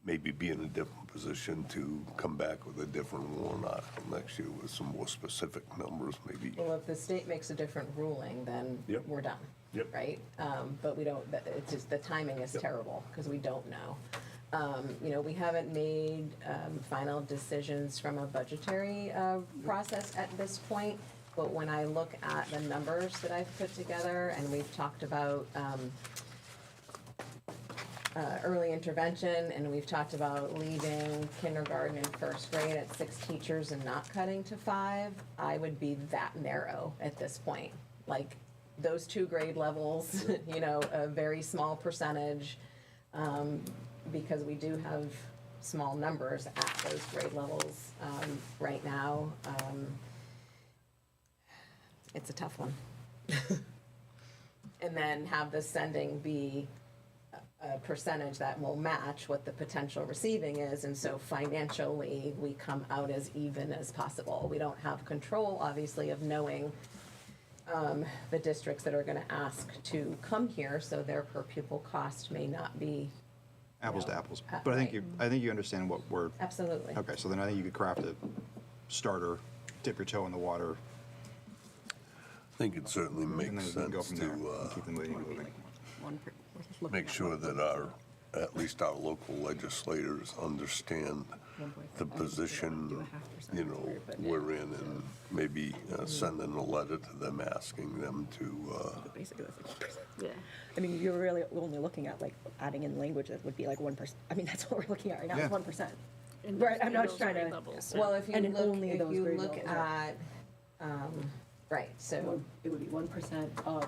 maybe be in a different position to come back with a different warrant article next year with some more specific numbers, maybe. Well, if the state makes a different ruling, then Yep. we're done. Yep. Right? But we don't, it's just, the timing is terrible, because we don't know. We haven't made final decisions from a budgetary process at this point, but when I look at the numbers that I've put together, and we've talked about early intervention, and we've talked about leaving kindergarten and 1st grade at 6 teachers and not cutting to 5, I would be that narrow at this point. Like, those 2 grade levels, a very small percentage, because we do have small numbers at those grade levels right now. It's a tough one. And then have the sending be a percentage that will match what the potential receiving is, and so financially, we come out as even as possible. We don't have control, obviously, of knowing the districts that are gonna ask to come here, so their per pupil cost may not be. Apples to apples. right. But I think you understand what we're, Absolutely. okay, so then I think you could craft a starter, dip your toe in the water, I think it certainly and then makes we can go sense from there, to and keep the meeting moving. make sure that at least our local legislators understand the position, we're in, and maybe sending a letter to them asking them to, Basically, that's like 1%. Yeah. You're really only looking at like adding in language that would be like 1%. That's what we're looking at right now, Yeah. is 1%. In Right, those- I'm in not those trying grade to- levels. Well, if you And in look, only if those you grade look levels, at, right, so. It would be 1% of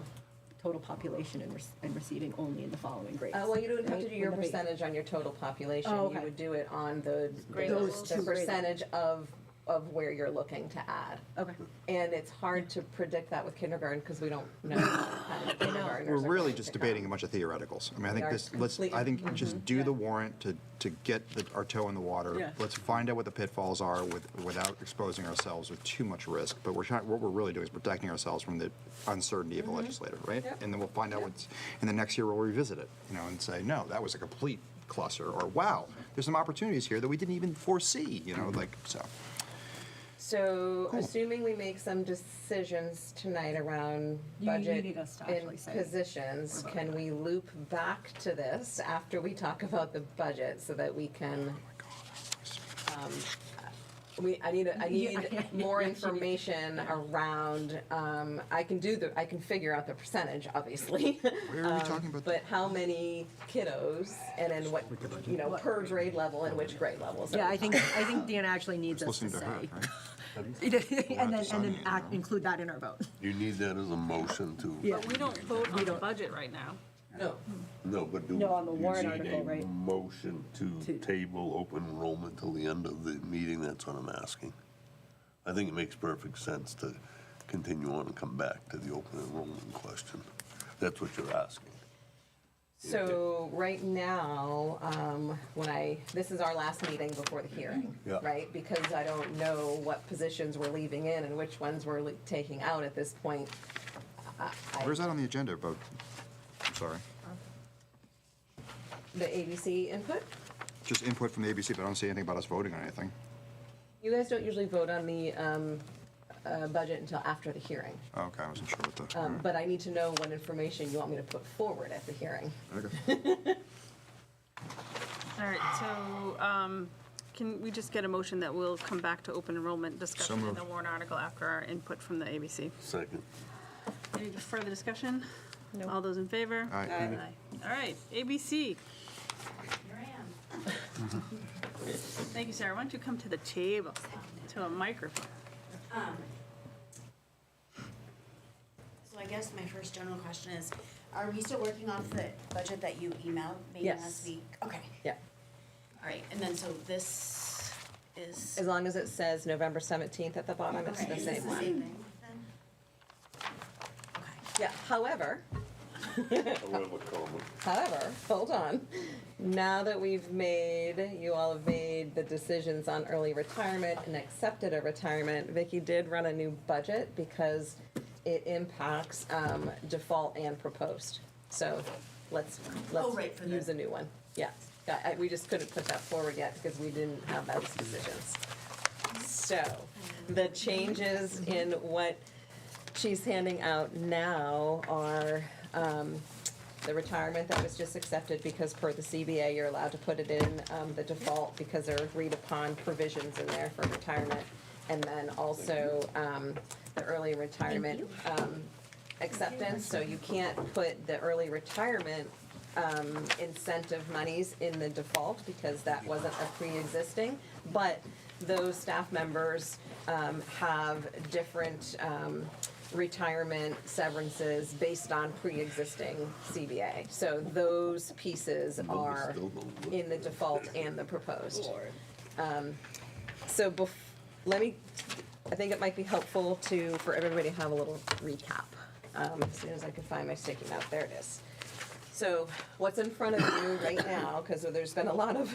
total population and receiving only in the following grades. Well, you don't have to right? do your Wouldn't that be- percentage on your total population. Oh, You okay. would do it on the Grade Those levels. the two grade percentage of of where you're looking to add. Okay. And it's hard to predict that with kindergarten because we don't know how many kindergartners We're are really going just to debating a come. bunch of theoreticals. I mean, I We think are this, completely- I think just do the warrant to get our toe in the water. Yeah. Let's find out what the pitfalls are without exposing ourselves with too much risk. But what we're really doing is protecting ourselves from the uncertainty of the legislator, right? Yep. And then we'll find out what's, and the next year we'll revisit it, and say, no, that was a complete cluster, or wow, there's some opportunities here that we didn't even foresee, so. So, assuming we make some decisions tonight around You budget need us to and actually say positions, we're can we loop back to this after we talk about the budget so that we can? I need more information around, I can figure out the percentage, obviously. Where are we talking about? But how many kiddos and in what, per grade level and which grade levels? are Yeah, we I think Dan actually needs us to Listening to her, say. right? And then, sign it, include that in our vote. You need that as a motion to. Yeah. But we don't vote on the budget right now. No. No, but do. No, on the you warrant need article, a right? Motion to table open enrollment till the end of the meeting, that's what I'm asking. I think it makes perfect sense to continue on and come back to the open enrollment question. That's what you're asking. So right now, this is our last meeting before the hearing, Yeah. right? Because I don't know what positions we're leaving in and which ones we're taking out at this point. Where's that on the agenda about, I'm sorry, The ABC input? just input from the ABC, but I don't see anything about us voting on anything. You guys don't usually vote on the budget until after the hearing. Oh, okay, I wasn't sure what the. But I need to know what information you want me to put forward at the hearing. Okay. All right, so, can we just get a motion that we'll come back to open enrollment discussion in moved. the warrant article after our input from the ABC? Second. Any further discussion? No. All those in favor? Aye. All right, ABC. Thank you, Sarah. Why don't you come to the table, to a microphone? So I guess my first general question is, are we still working off the budget that you emailed maybe Yes. last week? Okay, Yeah, all right, and then so this is. as long as it says November 17th at the bottom, it's Okay, the is this same the one. same thing then? Okay. Yeah, however, However, hold on. Now that you all have made the decisions on early retirement and accepted a retirement, Vicki did run a new budget because it impacts default and proposed. So let's Oh, right, for the- use a new one. Yeah, we just couldn't put that forward yet because we didn't have those decisions. So the changes in what she's handing out now are the retirement that was just accepted because per the CBA, you're allowed to put it in the default because there are agreed upon provisions in there for retirement. And then also the early retirement acceptance, so you can't put the early retirement incentive monies in the default because that wasn't a pre-existing. But those staff members have different retirement severances based on pre-existing CBA. So those pieces are in the default and the proposed. So I think it might be helpful for everybody to have a little recap. As soon as I can find my sticky note, there it is. So what's in front of you right now, because there's been a lot of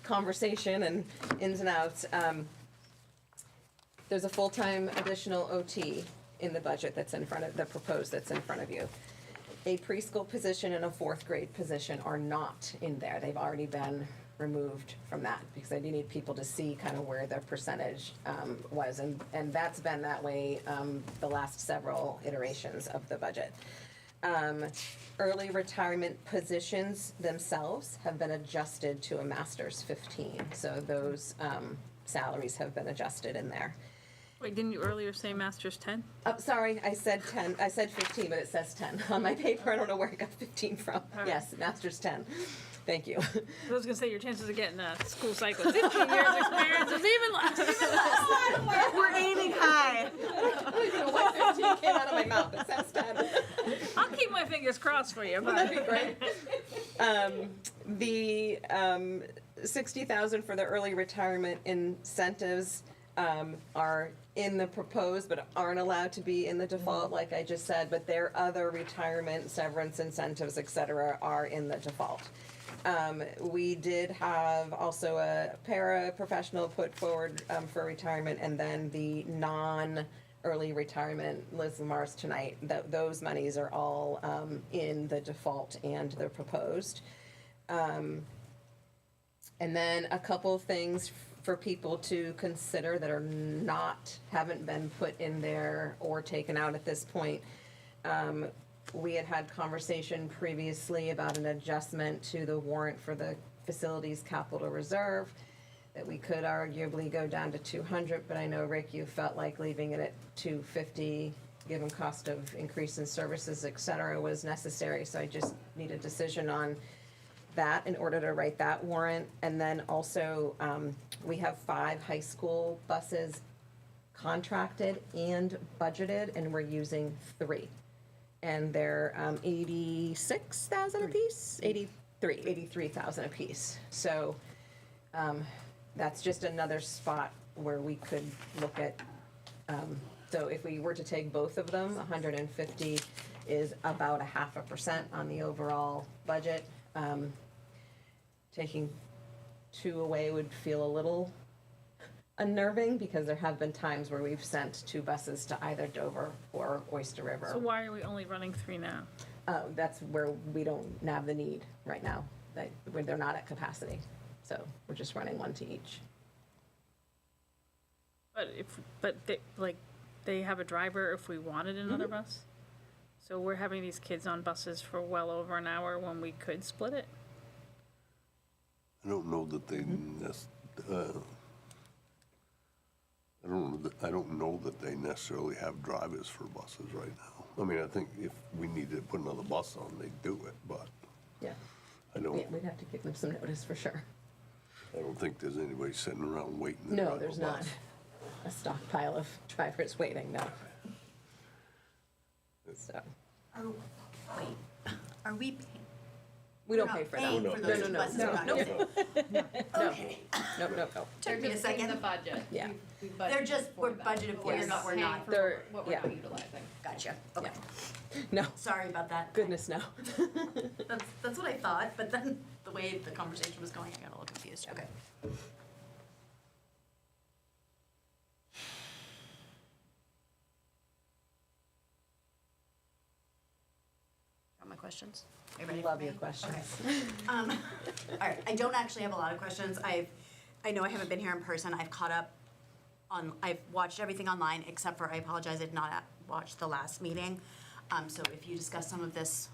conversation and ins and outs, there's a full-time additional OT in the budget proposed that's in front of you. A preschool position and a fourth grade position are not in there. They've already been removed from that because I do need people to see kind of where their percentage was. And that's been that way the last several iterations of the budget. Early retirement positions themselves have been adjusted to a master's 15. So those salaries have been adjusted in there. Wait, didn't you earlier say master's 10? Oh, sorry, I said 10. I said 15, but it says 10 on my paper. I don't know where I got 15 from. right. Yes, master's 10. Thank you. I was gonna say your chances of getting a school cycle 15 years experience is even less. We're aiming high. I don't even know why 15 came out of my mouth. It says 10. I'll keep my fingers crossed for you, but. That'd be great. The 60,000 for the early retirement incentives are in the proposed but aren't allowed to be in the default, like I just said, but their other retirement, severance incentives, et cetera, are in the default. We did have also a para-professional put forward for retirement, and then the non-early retirement, Liz Lamar's tonight, those monies are all in the default and the proposed. And then a couple things for people to consider that haven't been put in there or taken out at this point. We had conversation previously about an adjustment to the warrant for the facilities capital reserve, that we could arguably go down to 200, but I know, Rick, you felt like leaving it at 250, given cost of increase in services, et cetera, was necessary, so I just need a decision on that in order to write that warrant. And then also, we have 5 high school buses contracted and budgeted, and we're using 3. And they're 86,000 apiece? 83,000 apiece. So that's just another spot where we could look at, so if we were to take both of them, 150 is about 0.5% on the overall budget. Taking 2 away would feel a little unnerving, because there have been times where we've sent 2 buses to either Dover or Oyster River. So why are we only running 3 now? That's where we don't have the need right now, where they're not at capacity. So we're just running 1 to each. But they have a driver if we wanted another bus? So we're having these kids on buses for well over an hour when we could split it? I don't know that they, I don't know that they necessarily have drivers for buses right now. I mean, I think if we needed to put another bus on, they'd do it, but Yeah. I don't, We'd have to give them some notice for sure. I don't think there's anybody sitting around waiting to No, drive a there's not bus. a stockpile of drivers waiting, no. So, Are we paying? we don't pay for that. Paying for those No, no, buses? no, We're not no, paying. Okay. no. Took me a second. budget. Yeah. They're just, we're budgeted for, Yes. we're not. They're, What yeah, we're utilizing. Gotcha, okay. no, Sorry about that. goodness, no. That's what I thought, but then the way the conversation was going, I got a little confused. Okay. Got my questions? Are you ready for Love your me? questions. Okay. All right, I don't actually have a lot of questions. I know I haven't been here in person. I've caught up on, I've watched everything online, except for, I apologize, I did not watch the last meeting. So if you discussed some of this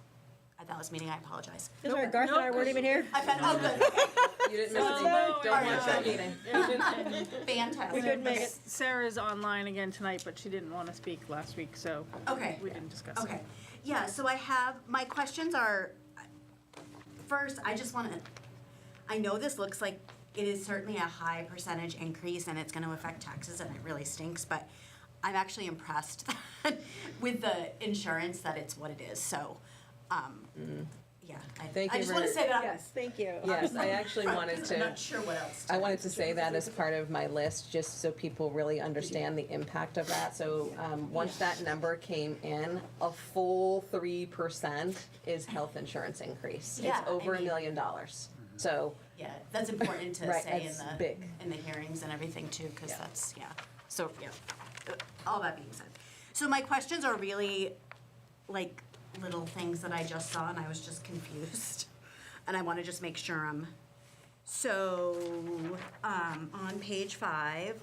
at that last meeting, I apologize. Sorry, Garth and I weren't even here. I've had, oh, good, You didn't miss Oh, it. no, Don't yeah. watch that meeting. fantastic. We couldn't make it. Sarah's online again tonight, but she didn't want to speak last week, so Okay. we didn't discuss it. Okay, yeah, so I have, my questions are, first, I just wanna, I know this looks like it is certainly a high percentage increase and it's gonna affect taxes and it really stinks, but I'm actually impressed with the insurance that it's what it is, so, yeah. Thank I you just wanna for- say that. Yes, thank you. Yes, I actually wanted I'm to, not sure what else. I wanted to say that as part of my list, just so people really understand the impact of that. So, once that number came in, a full 3% is health insurance increase. Yeah, It's I over $1 mean- million. So, Yeah, that's important to Right, say that's in the, big. in the hearings and everything too, because Yeah. that's, yeah. So, yeah, all that being said. So my questions are really like little things that I just saw and I was just confused. And I want to just make sure I'm, so, on page 5,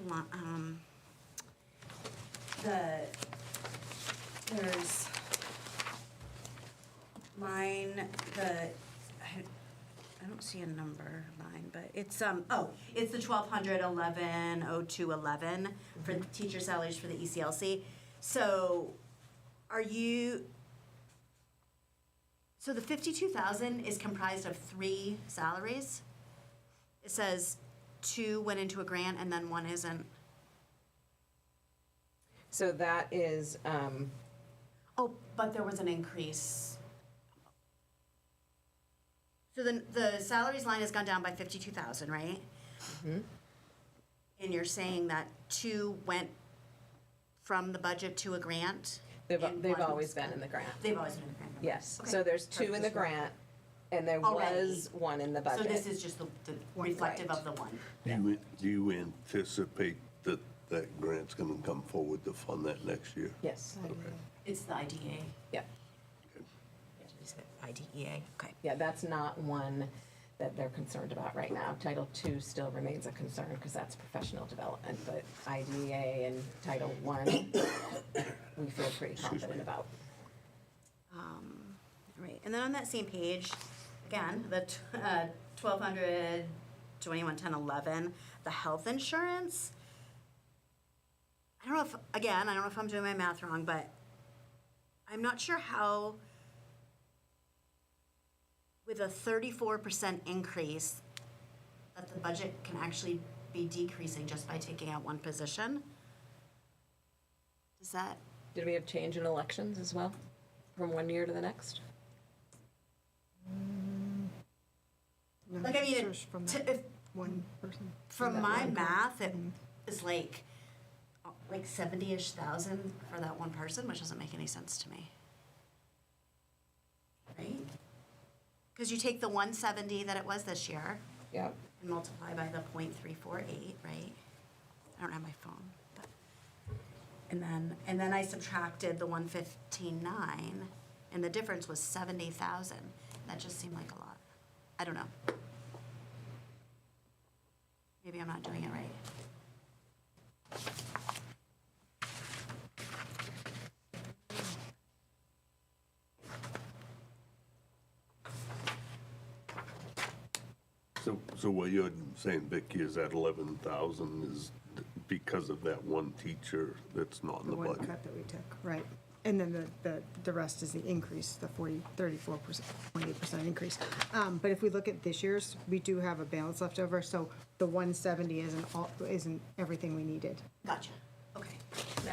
there's line, I don't see a number line, but it's, it's the 1,211, for the teacher salaries for the ECLC. So so the 52,000 is comprised of 3 salaries? It says 2 went into a grant and then 1 isn't. so that is, Oh, but there was an increase. So the salaries line has gone down by 52,000, right? And you're saying that 2 went from the budget to a grant? They've and they've one always was- been in the grant. They've always been in the grant. Yes, Okay. so there's 2 in the grant, and there Already. was 1 in the So budget. this is just the reflective of the one? Do you anticipate that that grant's gonna come forward to fund that next year? Yes, It's the IDEA. yeah, Is it IDEA? Okay. yeah, that's not one that they're concerned about right now. Title II still remains a concern, because that's professional development, but IDEA and Title I, we feel pretty confident about. Right, and then on that same page, again, the 1,200, 21, 10, 11, the health insurance. I don't know if, again, I don't know if I'm doing my math wrong, but I'm not sure how, with a 34% increase, that the budget can actually be decreasing just by taking out one position. Does that? Did we have change in elections as well, from one year to the next? Like, I mean, if, one person. from my math, it is like 70-ish thousand for that one person, which doesn't make any sense to me. Right? Because you take the 170 that it was this year Yep. and multiply by the .348, right? I don't have my phone, but, and then I subtracted the 115.9, and the difference was 70,000. That just seemed like a lot. I don't know. Maybe I'm not doing it right. So what you're saying, Vicki, is that 11,000 is because of that one teacher that's not in The the one budget? cut that we took, right. And then the rest is the increase, the 34.8% increase. But if we look at this year's, we do have a balance left over, so the 170 isn't everything we needed. Gotcha. Okay.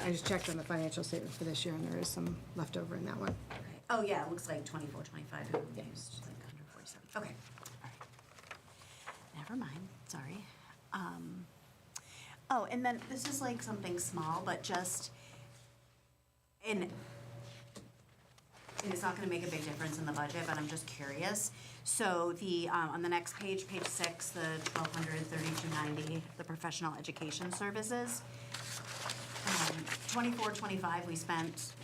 I just checked on the financial statement for this year, and there is some left over in that one. Okay. Oh, yeah, it looks like 24, 25, and we used like 147. Okay. All right. Never mind, sorry. Oh, and then this is like something small, but just, and it's not gonna make a big difference in the budget, but I'm just curious. So the, on the next page, page 6, the 1,200, 3,290, the professional education services. 24, 25, we spent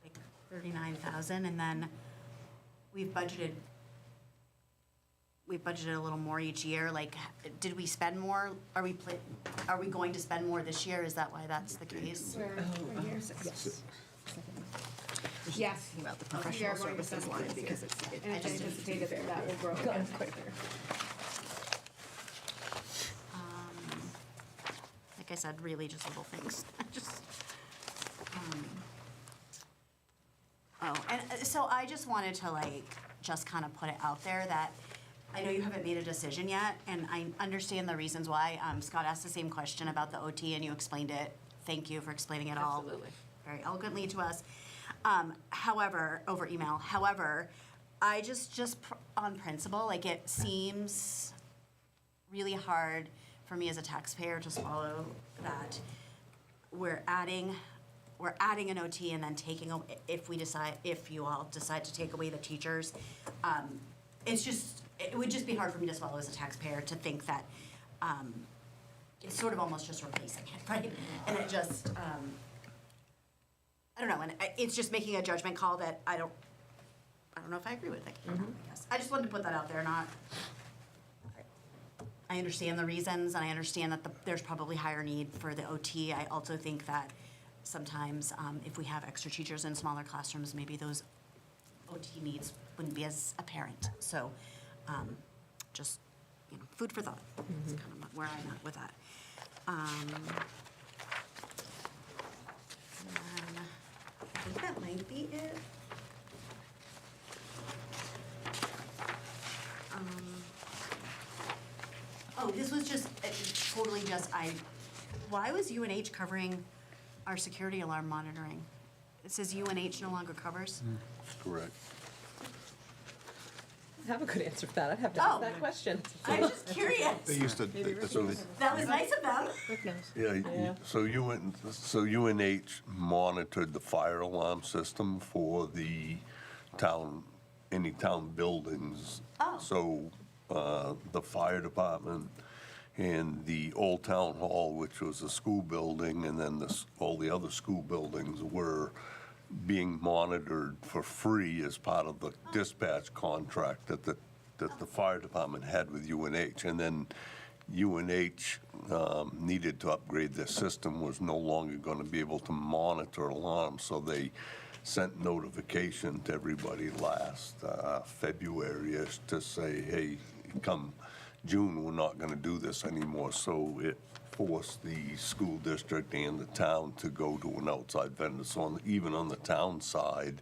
like 39,000, and then we've budgeted a little more each year. Like, did we spend more? Are we going to spend more this year? Is that why that's the case? Yes. About the professional services line, because it's anticipated that will grow again quicker. Like I said, really just little things. Oh, and so I just wanted to just kind of put it out there that I know you haven't made a decision yet, and I understand the reasons why. Scott asked the same question about the OT, and you explained it. Thank you for explaining it all very eloquently to us. However, over email. However, I just on principle, it seems really hard for me as a taxpayer to swallow that we're adding an OT and then taking away, if you all decide to take away the teachers, it would just be hard for me to swallow as a taxpayer to think that it's sort of almost just replacing it, right? And it just, I don't know, and it's just making a judgment call that I don't know if I agree with it. I guess I just wanted to put that out there. I understand the reasons, and I understand that there's probably higher need for the OT. I also think that sometimes if we have extra teachers in smaller classrooms, maybe those OT needs wouldn't be as apparent. So just, food for thought. That's kind of where I'm at with that. And then I think that might be it. Oh, this was just totally just, why was UNH covering our security alarm monitoring? It says UNH no longer covers? Correct. I have a good answer for that. I'd have to ask Oh. that question. I'm just curious. They used to, So, That was nice of them. yeah, so UNH monitored the fire alarm system for the town, any town buildings. Oh. So, the fire department and the old town hall, which was a school building, and then all the other school buildings were being monitored for free as part of the dispatch contract that the fire department had with UNH. And then UNH needed to upgrade their system, was no longer going to be able to monitor alarms, so they sent notification to everybody last February-ish to say, hey, come June, we're not going to do this anymore. So it forced the school district and the town to go to an outside vendor. So even on the town side,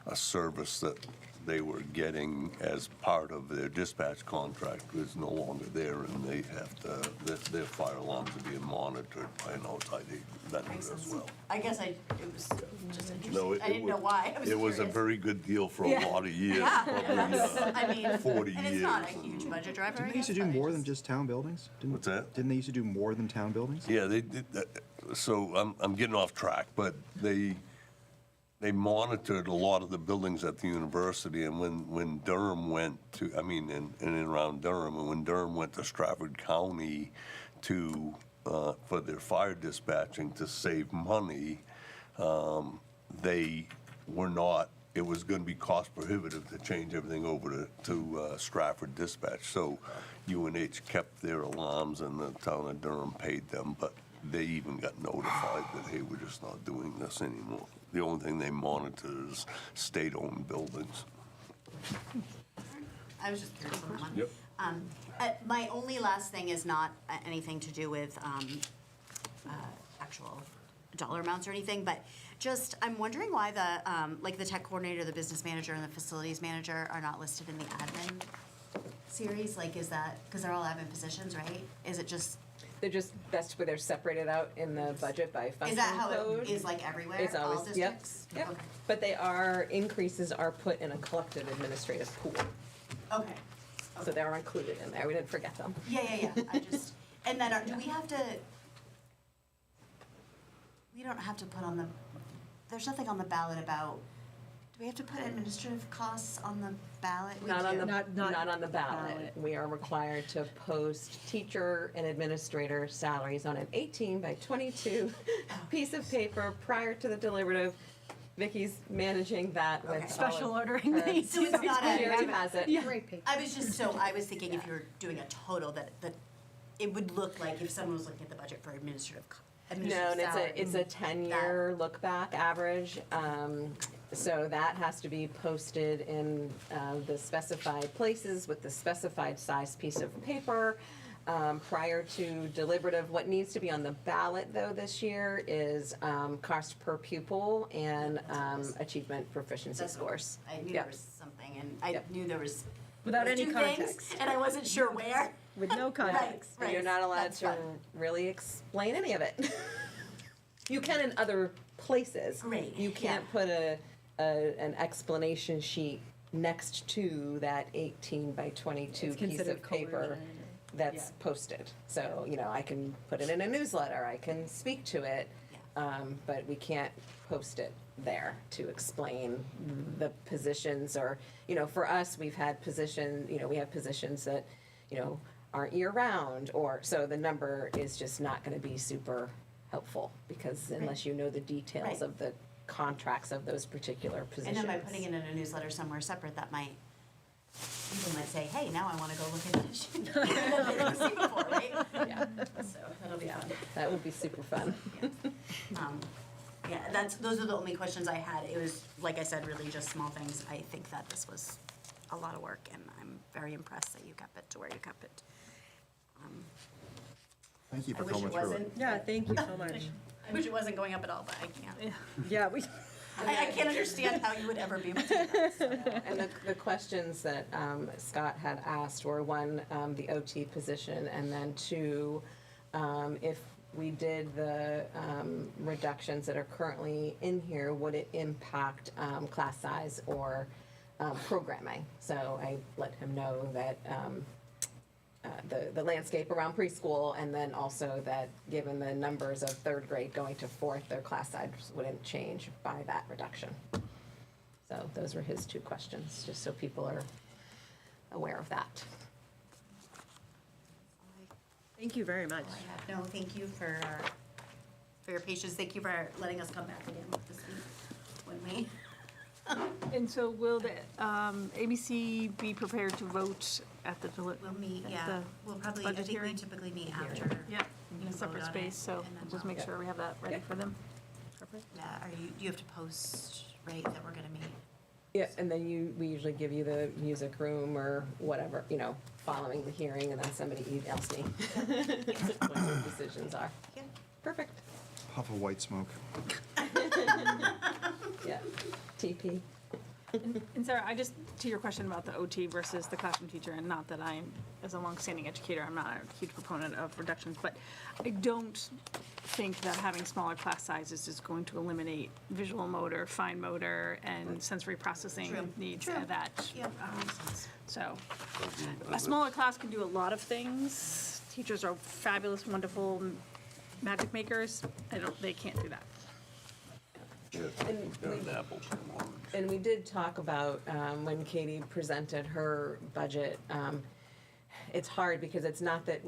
a service that they were getting as part of their dispatch contract is no longer there, and they have to, their fire alarms are being monitored by an outside vendor Makes as sense. well. I guess it was just interesting. No, I didn't know why. I was It was a curious. very good deal for a lot of years, Yeah, probably I mean, 40 and years. it's not a huge budget driver, I didn't they used to guess, do but it more than just town buildings? What's that? Didn't they used to do more than town buildings? Yeah, they did, so I'm getting off track, but they monitored a lot of the buildings at the university, and when Durham went to, I mean, in and around Durham, and when Durham went to Stratford County to, for their fire dispatching to save money, they were not, it was gonna be cost prohibitive to change everything over to Stratford Dispatch. So UNH kept their alarms and the town of Durham paid them, but they even got notified that, hey, we're just not doing this anymore. The only thing they monitor is state-owned buildings. I was just curious on that one. Yep. My only last thing is not anything to do with actual dollar amounts or anything, but just, I'm wondering why the tech coordinator, the business manager, and the facilities manager are not listed in the admin series? Like, is that, because they're all admin positions, right? Is it just, That's where they're separated out in the budget by function code. is that how it is like everywhere, It's all always, yep, districts? yep. Okay. But increases are put in a collective administrative pool. Okay. So they're included in there. We didn't forget them. Yeah, I just, and then, do we have to, we don't have to put on the, there's nothing on the ballot about, do we have to put administrative costs on the ballot? We Not on do. the, Not not on the ballot. ballot. We are required to post teacher and administrator salaries on an 18 by 22 piece of paper prior to the deliberative. Vicky's managing that with Okay. all of Special ordering her- these. So it's not She a, already has it. Great paper. I was thinking if you were doing a total, that it would look like if someone was looking at the budget for No, administrative and salary. it's a 10-year look back average. So that has to be posted in the specified places with the specified size piece of paper prior to deliberative. What needs to be on the ballot though this year is cost per pupil and achievement proficiency That's what- scores. I knew Yep. there was something, and I Yep. knew there was. Without there was any two things, context. And I wasn't sure where. With no context. Right, You're not allowed that's to fun. really explain any of it. You can in other places. Great, You can't put an explanation sheet next to that 18 by 22 It's piece considered of paper coercion. that's Yeah. posted. So, I can put it in a newsletter, I can speak to it, but we can't post it there to explain the positions or, for us, we've had we have positions that, aren't year-round, or, so the number is just not gonna be super helpful, because unless you know the details Right. of the contracts of those particular And positions. then by putting it in a newsletter somewhere separate, that might, people might say, hey, now I wanna go look at this. That they didn't see before, right? Yeah, So, that'll be fun. that would be super fun. Yeah, those are the only questions I had. It was, like I said, really just small things. I think that this was a lot of work, and I'm very impressed that you kept it to where you kept it. Thank you I for wish it coming through it. wasn't. Yeah, thank you so much. I wish it wasn't going up at all, but I can't. Yeah, we, I can't understand how you would ever be able to do that. So. And the questions that Scott had asked were, one, the OT position, and then two, if we did the reductions that are currently in here, would it impact class size or programming? So I let him know that the landscape around preschool, and then also that given the numbers of third grade going to fourth, their class size wouldn't change by that reduction. So those were his two questions, just so people are aware of that. Thank you very much. No, thank you for your patience. Thank you for letting us come back again this week when we. And so will the ABC be prepared to vote at the We'll meet, at yeah. the We'll probably, I budget think we hearing? typically meet after. Yeah, in a vote separate on space, it, so and then we'll just we'll- make sure we have that ready for them. Yeah, do you have to post, right, that we're gonna meet? Yeah, and then we usually give you the music room or whatever, following the hearing, and then somebody emails me what the decisions are. Yeah. Perfect. Puff of white smoke. Yeah. TP. And Sarah, to your question about the OT versus the classroom teacher, and not that I'm, as a longstanding educator, I'm not a huge proponent of reductions, but I don't think that having smaller class sizes is going to eliminate visual motor, fine motor, and sensory processing True. needs True. that. Yeah, that makes sense. So, a smaller class can do a lot of things. Teachers are fabulous, wonderful magic makers. They can't do that. Yeah, And got we- an apple for orange. And we did talk about, when Katie presented her budget, it's hard because it's not that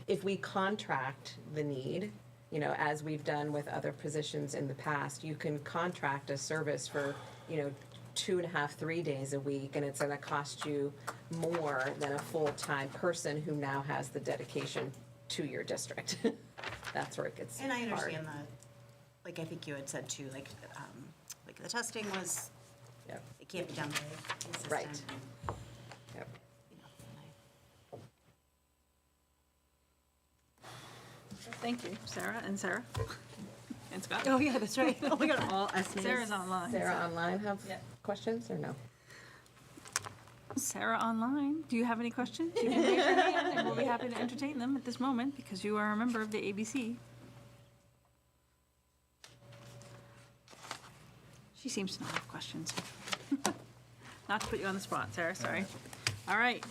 if we contract the need, as we've done with other positions in the past, you can contract a service for, 2.5, 3 days a week, and it's gonna cost you more than a full-time person who now has the dedication to your district. That's where it gets hard. And I understand that, like I think you had said too, like the testing was, Yep. it can't be done very consistent. Right. and, Yep. Thank you, Sarah and Sarah. And Scott. Oh, yeah, that's right. Oh, my God, all estimates. Sarah's online. Sarah online have Yeah. questions or no? Sarah online, do you have any questions? You can raise your hand and we'll be happy to entertain them at this moment because you are a member of the ABC. She seems to not have questions. Not to put you on the spot, Sarah, sorry. All right.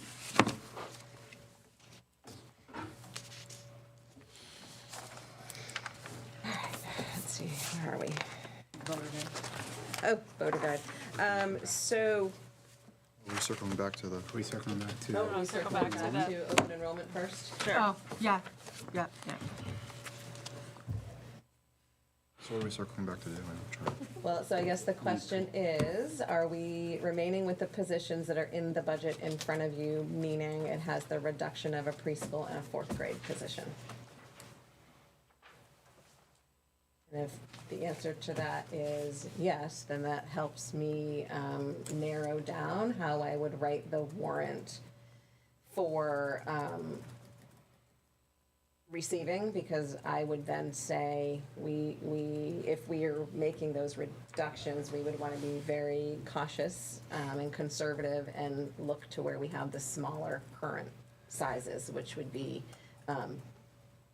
Let's see, where are we? Oh, voter guide. So, We're circling back to the, We circling back to. we circle back back to that. to open enrollment first. Sure. Oh, yeah, yeah. so what are we circling back to do? I'm trying- Well, so I guess the question is, are we remaining with the positions that are in the budget in front of you, meaning it has the reduction of a preschool and a fourth grade position? And if the answer to that is yes, then that helps me narrow down how I would write the warrant for receiving, because I would then say if we are making those reductions, we would want to be very cautious and conservative and look to where we have the smaller current sizes, which would be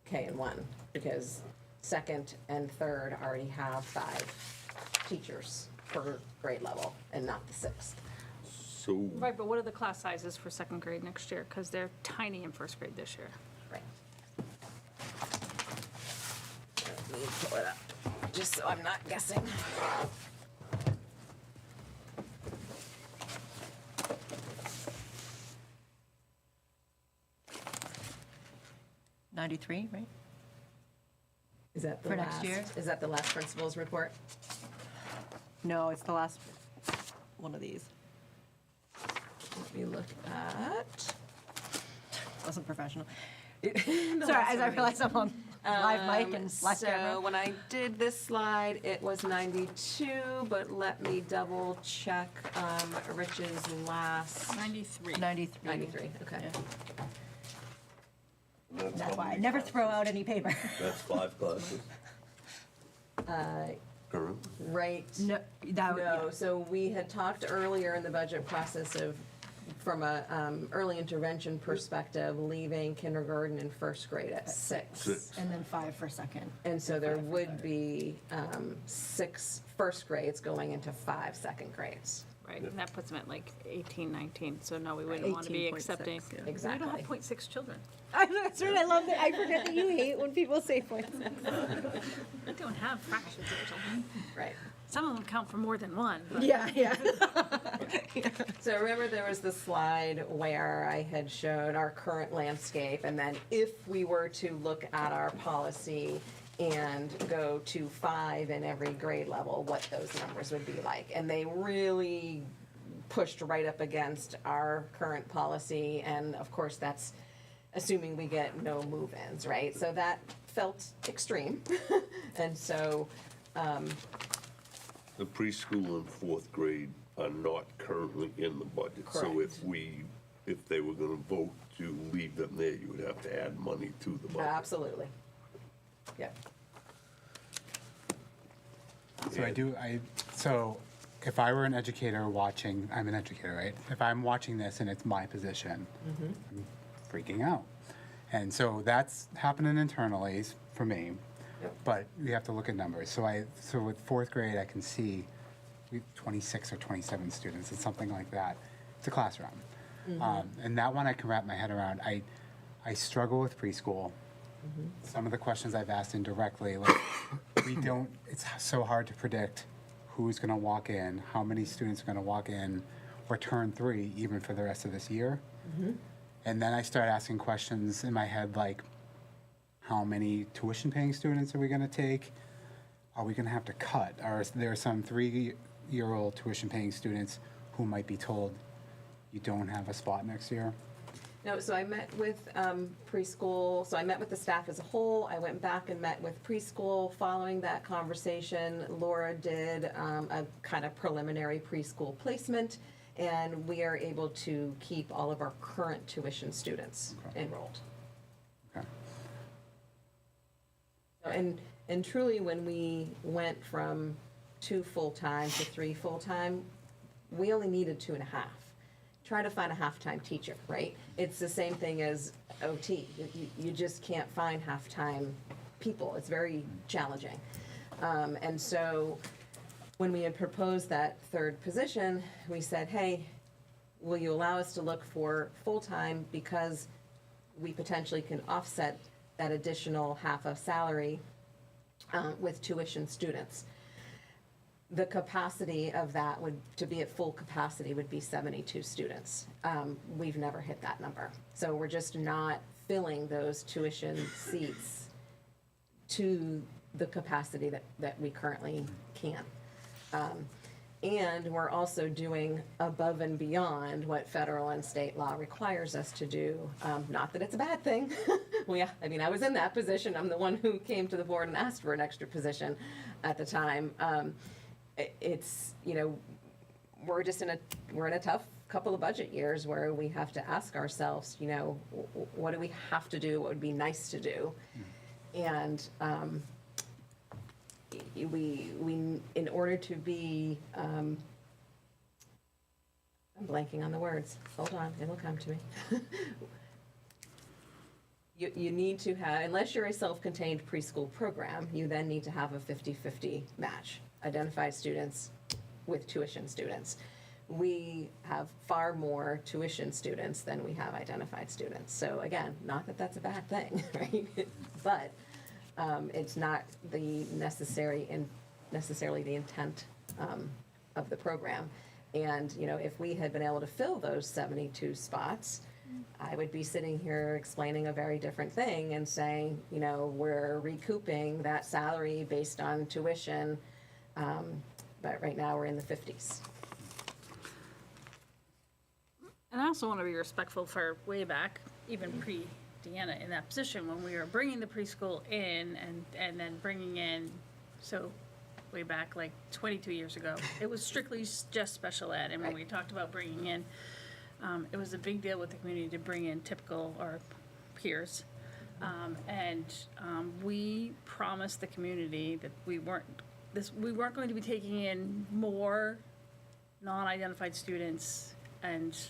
K and 1, because second and third already have 5 teachers per grade level and not the 6th. So, Right, but what are the class sizes for second grade next year? Because they're tiny in first grade this year. Right. Let me pull it up, just so I'm not guessing. 93, right? Is that the For next last? year? Is that the last principal's report? No, it's the last one of these. Let me look at. Wasn't professional. The Sorry, last as I one. realized I'm on live mic and live So camera. when I did this slide, it was 92, but let me double check Rich's last. 93. 93. 93, okay. Yeah. that's That's how why I many never classes? throw out any paper. That's 5 classes currently? Right. No, that would, No, so we had talked earlier in the budget process of, from a early intervention perspective, leaving kindergarten and first grade at 6. 6. and then 5 for second. And so there would be 6 first grades going into 5 second grades. Right, and that puts them at like 18, 19, so no, we wouldn't want to be 18.6, accepting. yeah. We Exactly. don't have 0.6 children. That's right. I love that. I forget that you hate when people say points. We don't have fractions of children. Right. Some of them count for more than one, but Yeah, yeah. So remember there was the slide where I had showed our current landscape, and then if we were to look at our policy and go to 5 in every grade level, what those numbers would be like. And they really pushed right up against our current policy, and of course that's assuming we get no move-ins, right? So that felt extreme. And so, The preschool and fourth grade are not currently in the budget. So Correct. if they were gonna vote to leave them there, you would have to add money to the budget. absolutely. Yep. So if I were an educator watching, I'm an educator, right? If I'm watching this and it's my position, I'm freaking out. And so that's happening internally for me, Yep. but we have to look at numbers. So with fourth grade, I can see we have 26 or 27 students, it's something like that. It's a classroom. And that one I can wrap my head around. I struggle with preschool. Some of the questions I've asked indirectly, like, it's so hard to predict who's gonna walk in, how many students are gonna walk in, or turn 3 even for the rest of this year. And then I start asking questions in my head like, how many tuition-paying students are we gonna take? Are we gonna have to cut? Are there some 3-year-old tuition-paying students who might be told, you don't have a spot next year? No, so I met with preschool, so I met with the staff as a whole. I went back and met with preschool. Following that conversation, Laura did a kind of preliminary preschool placement, and we are able to keep all of our current tuition students enrolled. Okay. And truly, when we went from 2 full-time to 3 full-time, we only needed 2.5. Try to find a half-time teacher, right? It's the same thing as OT. You just can't find half-time people. It's very challenging. And so when we had proposed that 3rd position, we said, hey, will you allow us to look for full-time because we potentially can offset that additional half of salary with tuition students. The capacity of that to be at full capacity would be 72 students. We've never hit that number. So we're just not filling those tuition seats to the capacity that we currently can. And we're also doing above and beyond what federal and state law requires us to do. Not that it's a bad thing. I was in that position. I'm the one who came to the board and asked for an extra position at the time. It's, we're just we're in a tough couple of budget years where we have to ask ourselves, what do we have to do? What would be nice to do? And we in order to be, I'm blanking on the words. Hold on, it'll come to me. You need to have, unless you're a self-contained preschool program, you then need to have a 50-50 match. Identified students with tuition students. We have far more tuition students than we have identified students. So again, not that that's a bad thing, right? But it's not the necessarily the intent of the program. And if we had been able to fill those 72 spots, I would be sitting here explaining a very different thing and saying, we're recouping that salary based on tuition. But right now we're in the 50s. And I also want to be respectful for way back, even pre-Deanna in that position, when we were bringing the preschool in and then bringing in, so way back like 22 years ago, it was strictly just special ed. And when we talked about bringing in, it was a big deal with the community to bring in typical or peers. We promised the community that we weren't going to be taking in more non-identified students because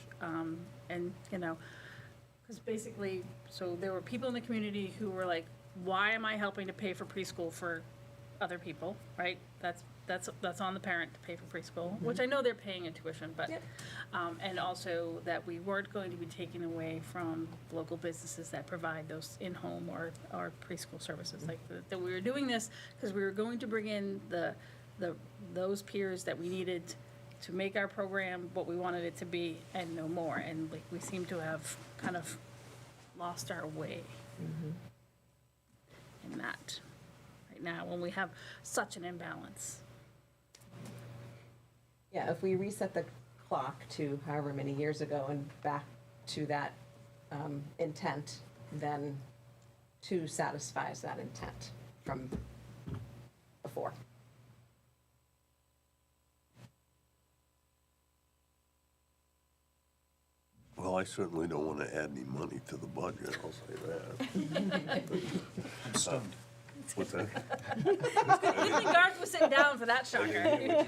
basically, so there were people in the community who were like, why am I helping to pay for preschool for other people, right? That's on the parent to pay for preschool, which I know they're paying in tuition, but, Yep. and also that we weren't going to be taking away from local businesses that provide those in-home or preschool services. Like, that we were doing this because we were going to bring in those peers that we needed to make our program what we wanted it to be and no more. And like, we seem to have kind of lost our way in that right now when we have such an imbalance. Yeah, if we reset the clock to however many years ago and back to that intent, then 2 satisfies that intent from before. Well, I certainly don't want to add any money to the budget, I'll say that. I'm stunned. What's that? Good thing Garth was sitting down for that shocker.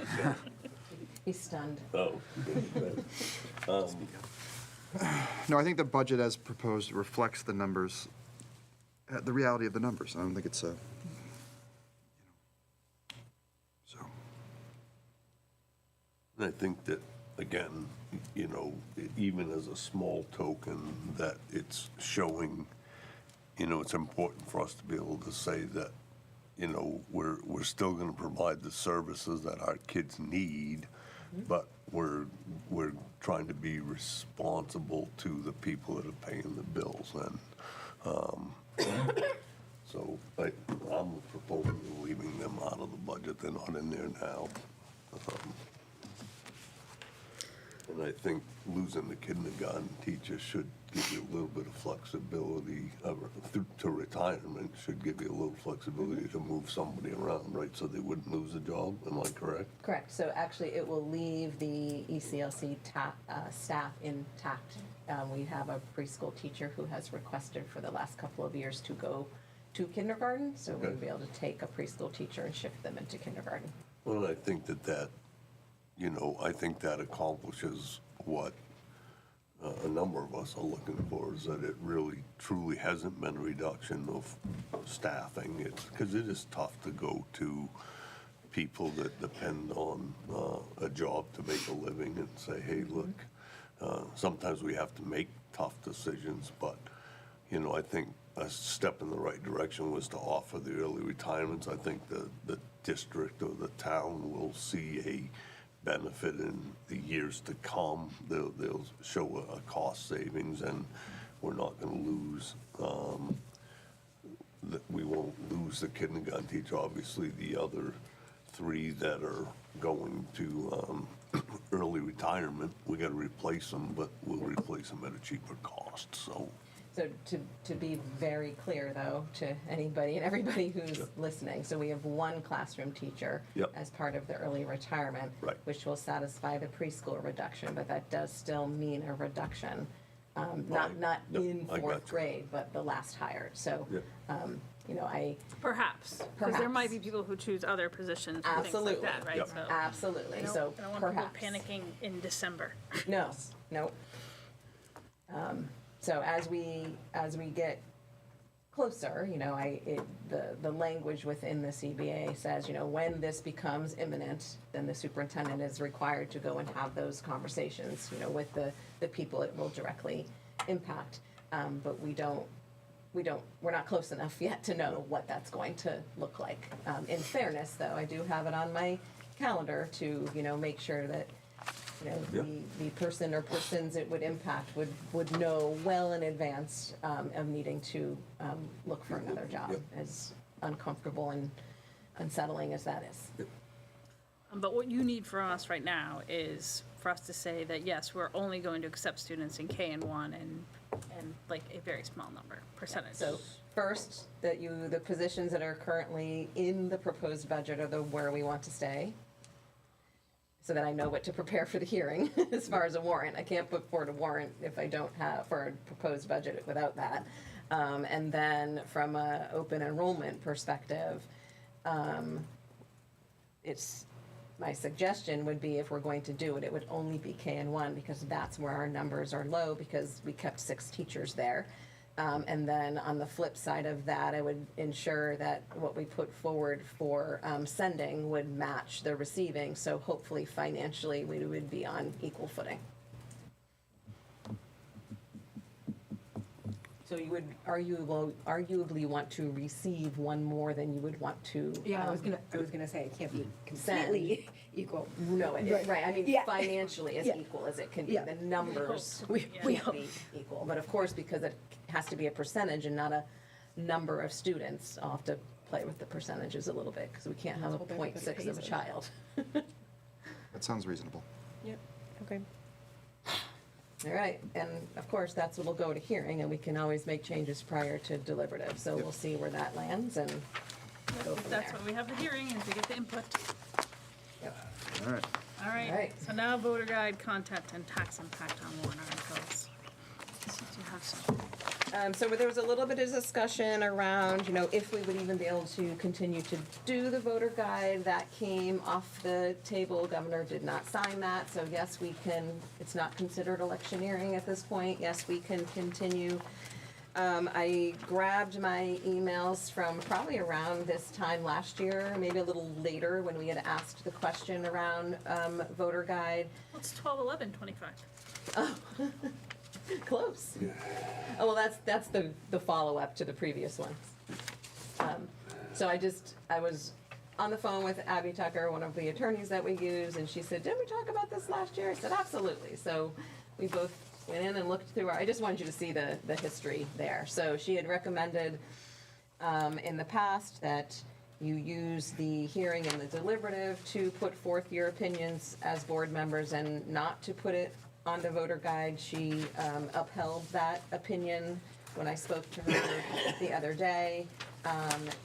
He's stunned. Oh. No, I think the budget as proposed reflects the numbers, the reality of the numbers. I don't think it's a, so. And I think that, again, you know, even as a small token, that it's showing, you know, it's important for us to be able to say that, you know, we're still gonna provide the services that our kids need, but we're trying to be responsible to the people that are paying the bills. And so I'm proposing leaving them out of the budget. They're not in there now. And I think losing the kindergarten teacher should give you a little bit of flexibility, to retirement, should give you a little flexibility to move somebody around, right, so they wouldn't lose a job, am I correct? Correct. So actually, it will leave the ECLC staff intact. We have a preschool teacher who has requested for the last couple of years to go to kindergarten, so we'll Okay. be able to take a preschool teacher and shift them into kindergarten. Well, I think that, you know, I think that accomplishes what a number of us are looking for, is that it really, truly hasn't been a reduction of staffing. It's, because it is tough to go to people that depend on a job to make a living and say, hey, look, sometimes we have to make tough decisions, but, you know, I think a step in the right direction was to offer the early retirements. I think the district or the town will see a benefit in the years to come. They'll show a cost savings, and we're not going to lose, we won't lose the kindergarten teacher. Obviously, the other 3 that are going to early retirement, we got to replace them, but we'll replace them at a cheaper cost, so. So to be very clear, though, to anybody and everybody who's listening, so we have 1 classroom teacher Yep. as part of the early retirement, Right. which will satisfy the preschool reduction, but that does still mean a reduction, not Yep, in I 4th gotcha. grade, but the last hired. So, Yep. you know, Perhaps, because there might be Perhaps. people who choose other positions and things like Absolutely. that, right? Yep. So absolutely, so I don't want people perhaps. panicking in December. No, no. So as we get closer, you know, the language within the CBA says, you know, when this becomes imminent, then the superintendent is required to go and have those conversations, you know, with the people it will directly impact. But we're not close enough yet to know what that's going to look like. In fairness, though, I do have it on my calendar to, you know, make sure that, you know, Yeah. the person or persons it would impact would know well in advance of needing to look for another job, Yep. as uncomfortable and unsettling as that is. But what you need from us right now is for us to say that, yes, we're only going to accept students in K and 1 and like a very small number, percentage. So first, that the positions that are currently in the proposed budget are where we want to stay, so that I know what to prepare for the hearing as far as a warrant. I can't put forward a warrant if I don't have, for a proposed budget without that. And then from a open enrollment perspective, my suggestion would be, if we're going to do it, it would only be K and 1, because that's where our numbers are low, because we kept 6 teachers there. And then on the flip side of that, I would ensure that what we put forward for sending would match the receiving. So hopefully financially, we would be on equal footing. So you would arguably want to receive one more than you would want to. I was gonna say, it can't be completely equal. No, right, I mean, Yeah. financially as Yeah. equal as it can be, Yeah. the numbers We can't hope. be equal. But of course, because it has to be a percentage and not a number of students, I'll have to play with the percentages a little bit, because we can't have a Let's hope everybody 0.6 of a pays it. child. That sounds reasonable. Yep, okay. All right, and of course, that's what will go to hearing, and we can always make changes prior to deliberative, so we'll see where that lands and go If from that's there. why we have the hearing, and to get the input. All right. All right, Right. so now voter guide, content, and tax impact on warrant articles. Since you have some. So there was a little bit of discussion around, if we would even be able to continue to do the voter guide. That came off the table. Governor did not sign that, so yes, we can, it's not considered electioneering at this point. Yes, we can continue. I grabbed my emails from probably around this time last year, maybe a little later, when we had asked the question around voter guide. What's 12/11/25? Close. Oh, well, that's the follow-up to the previous ones. So I was on the phone with Abby Tucker, one of the attorneys that we use, and she said, didn't we talk about this last year? I said, absolutely. So we both went in and looked through I just wanted you to see the history there. So she had recommended in the past that you use the hearing and the deliberative to put forth your opinions as board members and not to put it on the voter guide. She upheld that opinion when I spoke to her the other day.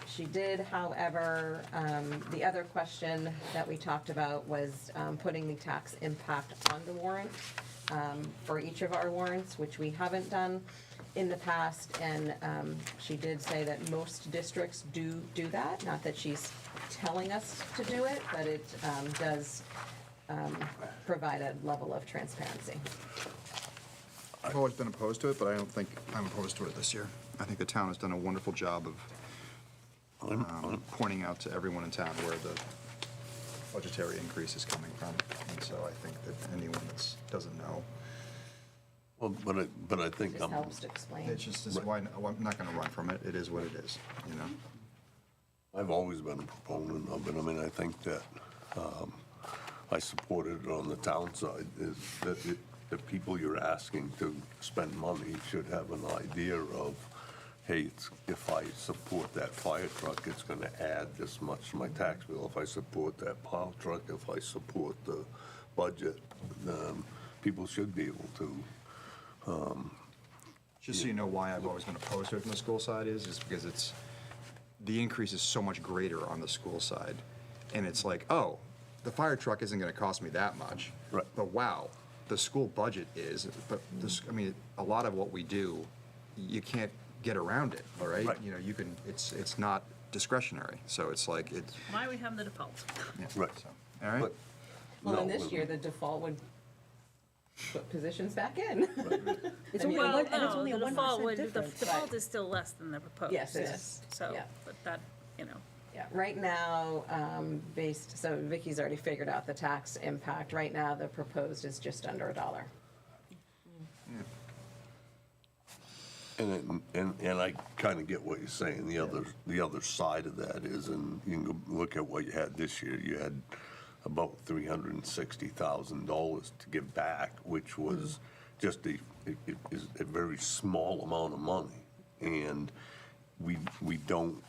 She did, however, the other question that we talked about was putting the tax impact on the warrant for each of our warrants, which we haven't done in the past. And she did say that most districts do that. Not that she's telling us to do it, but it does provide a level of transparency. I've always been opposed to it, but I don't think I'm opposed to it this year. I think the town has done a wonderful job of pointing out to everyone in town where the budgetary increase is coming from. And so I think that anyone that doesn't know, Well, but I think Just helps to explain. it's just, why, I'm not gonna run from it. It is what it is, I've always been a proponent of it. I mean, I think that I supported it on the town side, is that the people you're asking to spend money should have an idea of, hey, if I support that fire truck, it's gonna add this much to my tax bill. If I support that plow truck, if I support the budget, people should be able to. Just so you know why I've always been opposed to it from the school side is because the increase is so much greater on the school side. And it's like, oh, the fire truck isn't gonna cost me that much. Right. But wow, the school budget is, but this, I mean, a lot of what we do, you can't get around it, all right? Right. You can, it's not discretionary, so it's like, it's, Why we have the default? yeah. Right. So, all right? But Well, no, and this year, the default would put positions back in. It's I mean, only Well, and it's only no, a the 1% default would, the difference. default is still less than the proposed. Yes, it is. So, Yeah. but that, Yeah, right now, so Vicky's already figured out the tax impact. Right now, the proposed is just under $1. And I kind of get what you're saying. The other side of that is, and you can go look at what you had this year. You had about $360,000 to give back, which was just a very small amount of money, and we don't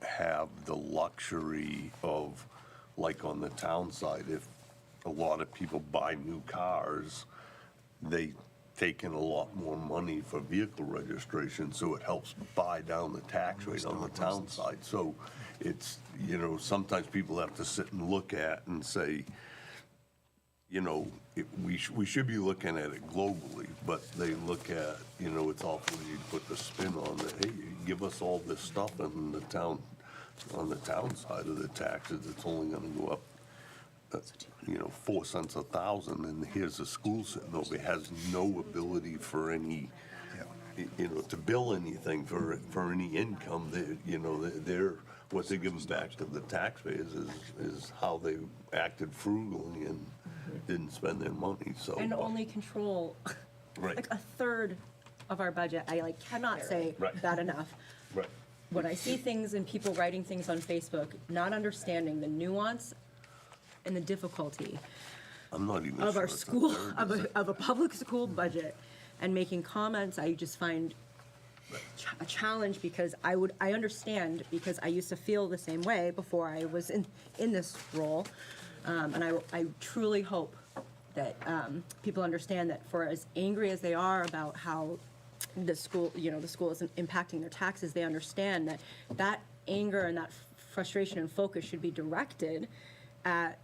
have the luxury of, like on the town side, if a lot of people buy new cars, they take in a lot more money for vehicle registration, so it helps buy down the tax rate on the town side. So it's, sometimes people have to sit and look at and say, we should be looking at it globally, but they look at, it's awful you put the spin on that, hey, you give us all this stuff and on the town side of the taxes, it's only gonna go up 4 cents a thousand, and here's a school sitting over, it has no ability for any to bill anything for any income, they're, what they give back to the taxpayers is how they acted frugally and didn't spend their money, so. And only control Right. like a third of our budget. I cannot say Right. that enough. Right. When I see things and people writing things on Facebook, not understanding the nuance and the difficulty I'm not even of sure our it's a school, third, of a public school budget, and making comments, I just find a challenge, because I understand, because I used to feel the same way before I was in this role. And I truly hope that people understand that, for as angry as they are about how the school isn't impacting their taxes, they understand that that anger and that frustration and focus should be directed at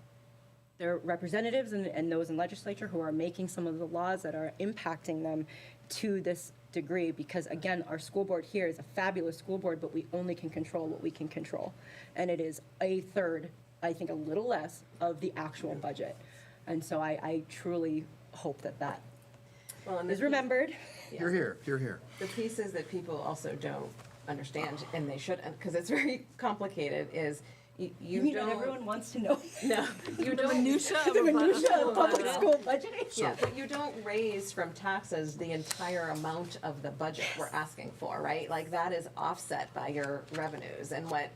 their representatives and those in legislature who are making some of the laws that are impacting them to this degree. Because again, our school board here is a fabulous school board, but we only can control what we can control. And it is a third, I think a little less, of the actual budget. And so I truly hope that Well, and is remembered. You're here, you're here. The pieces that people also don't understand, and they shouldn't, because it's very complicated, is you mean that don't. everyone wants to know No, you don't. Minutia of the a minutia of public budget. school budgeting? Yeah, but you don't raise from taxes the entire amount of the budget we're asking for, right? Like, that is offset by your revenues. And what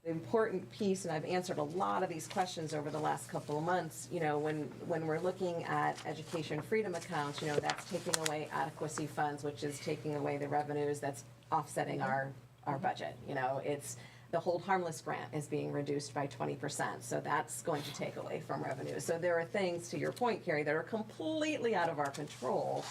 the important piece, and I've answered a lot of these questions over the last couple of months, when we're looking at education freedom accounts, that's taking away adequacy funds, which is taking away the revenues, that's offsetting our budget. It's the Hold Harmless grant is being reduced by 20%, so that's going to take away from revenue. So there are things, to your point, Carrie, that are completely out of our control.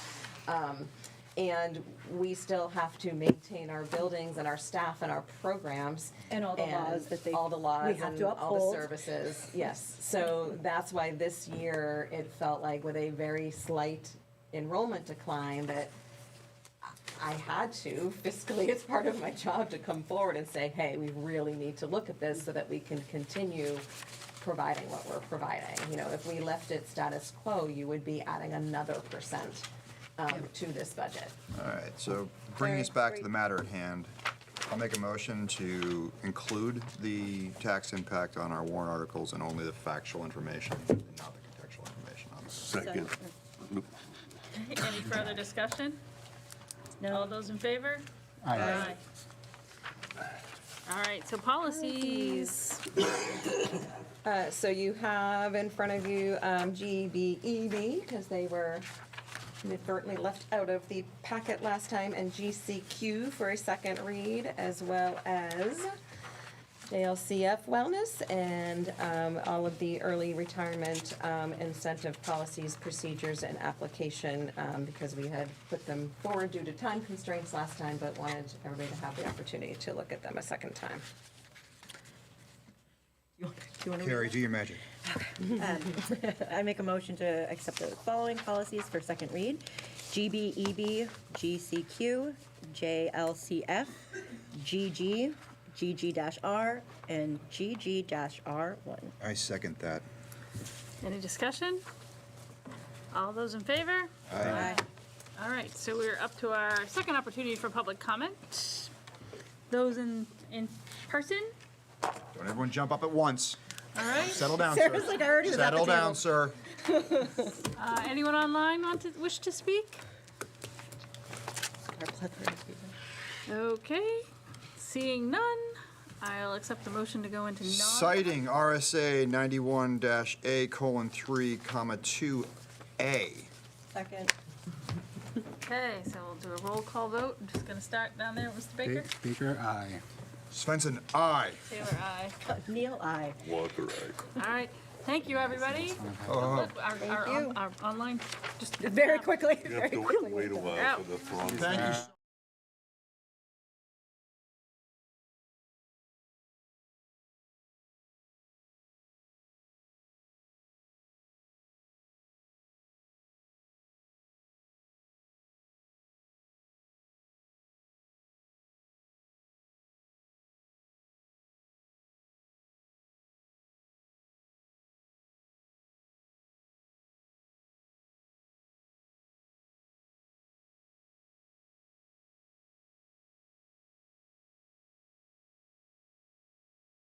And we still have to maintain our buildings and our staff and our programs. And all the laws that all the laws we have and to all the uphold. services. Yes, so that's why this year it felt like, with a very slight enrollment decline, that I had to, fiscally, it's part of my job to come forward and say, hey, we really need to look at this so that we can continue providing what we're providing. If we left it status quo, you would be adding another percent to this budget. All right, so bringing us back to the matter at hand, I'll make a motion to include the tax impact on our warrant articles and only the factual information, and not the contextual information on this. Second. Any further discussion? No. All those in favor? Aye. All right, so policies. So you have in front of you GBEB, because they were inadvertently left out of the packet last time, and GCQ for a second read, as well as JLCF Wellness and all of the early retirement incentive policies, procedures, and application, because we had put them forward due to time constraints last time, but wanted everybody to have the opportunity to look at them a second time. Do you want to Carrie, do your magic. I make a motion to accept the following policies for second read: GBEB, GCQ, JLCF, GG, GG-R, and GG-R1. I second that. Any discussion? All those in favor? Aye. All right, so we're up to our second opportunity for public comment. Those in person? Don't everyone jump up at once. All right. Settle down, sir. Sarah's like, I already was at the Settle down, table. sir. Anyone online wish to speak? Our plethora of people. Okay, seeing none, I'll accept the motion to go into non. Citing RSA 91-A:3, 2A. Second. Okay, so we'll do a roll call vote. I'm just gonna start down there, Mr. Baker. Baker, aye. Svensson, aye. Taylor, aye. Neil, aye. Walker, aye. All right, thank you, everybody. Oh, Look, our online, just. Very quickly. You have to wait a while Out. for the throng. thank you.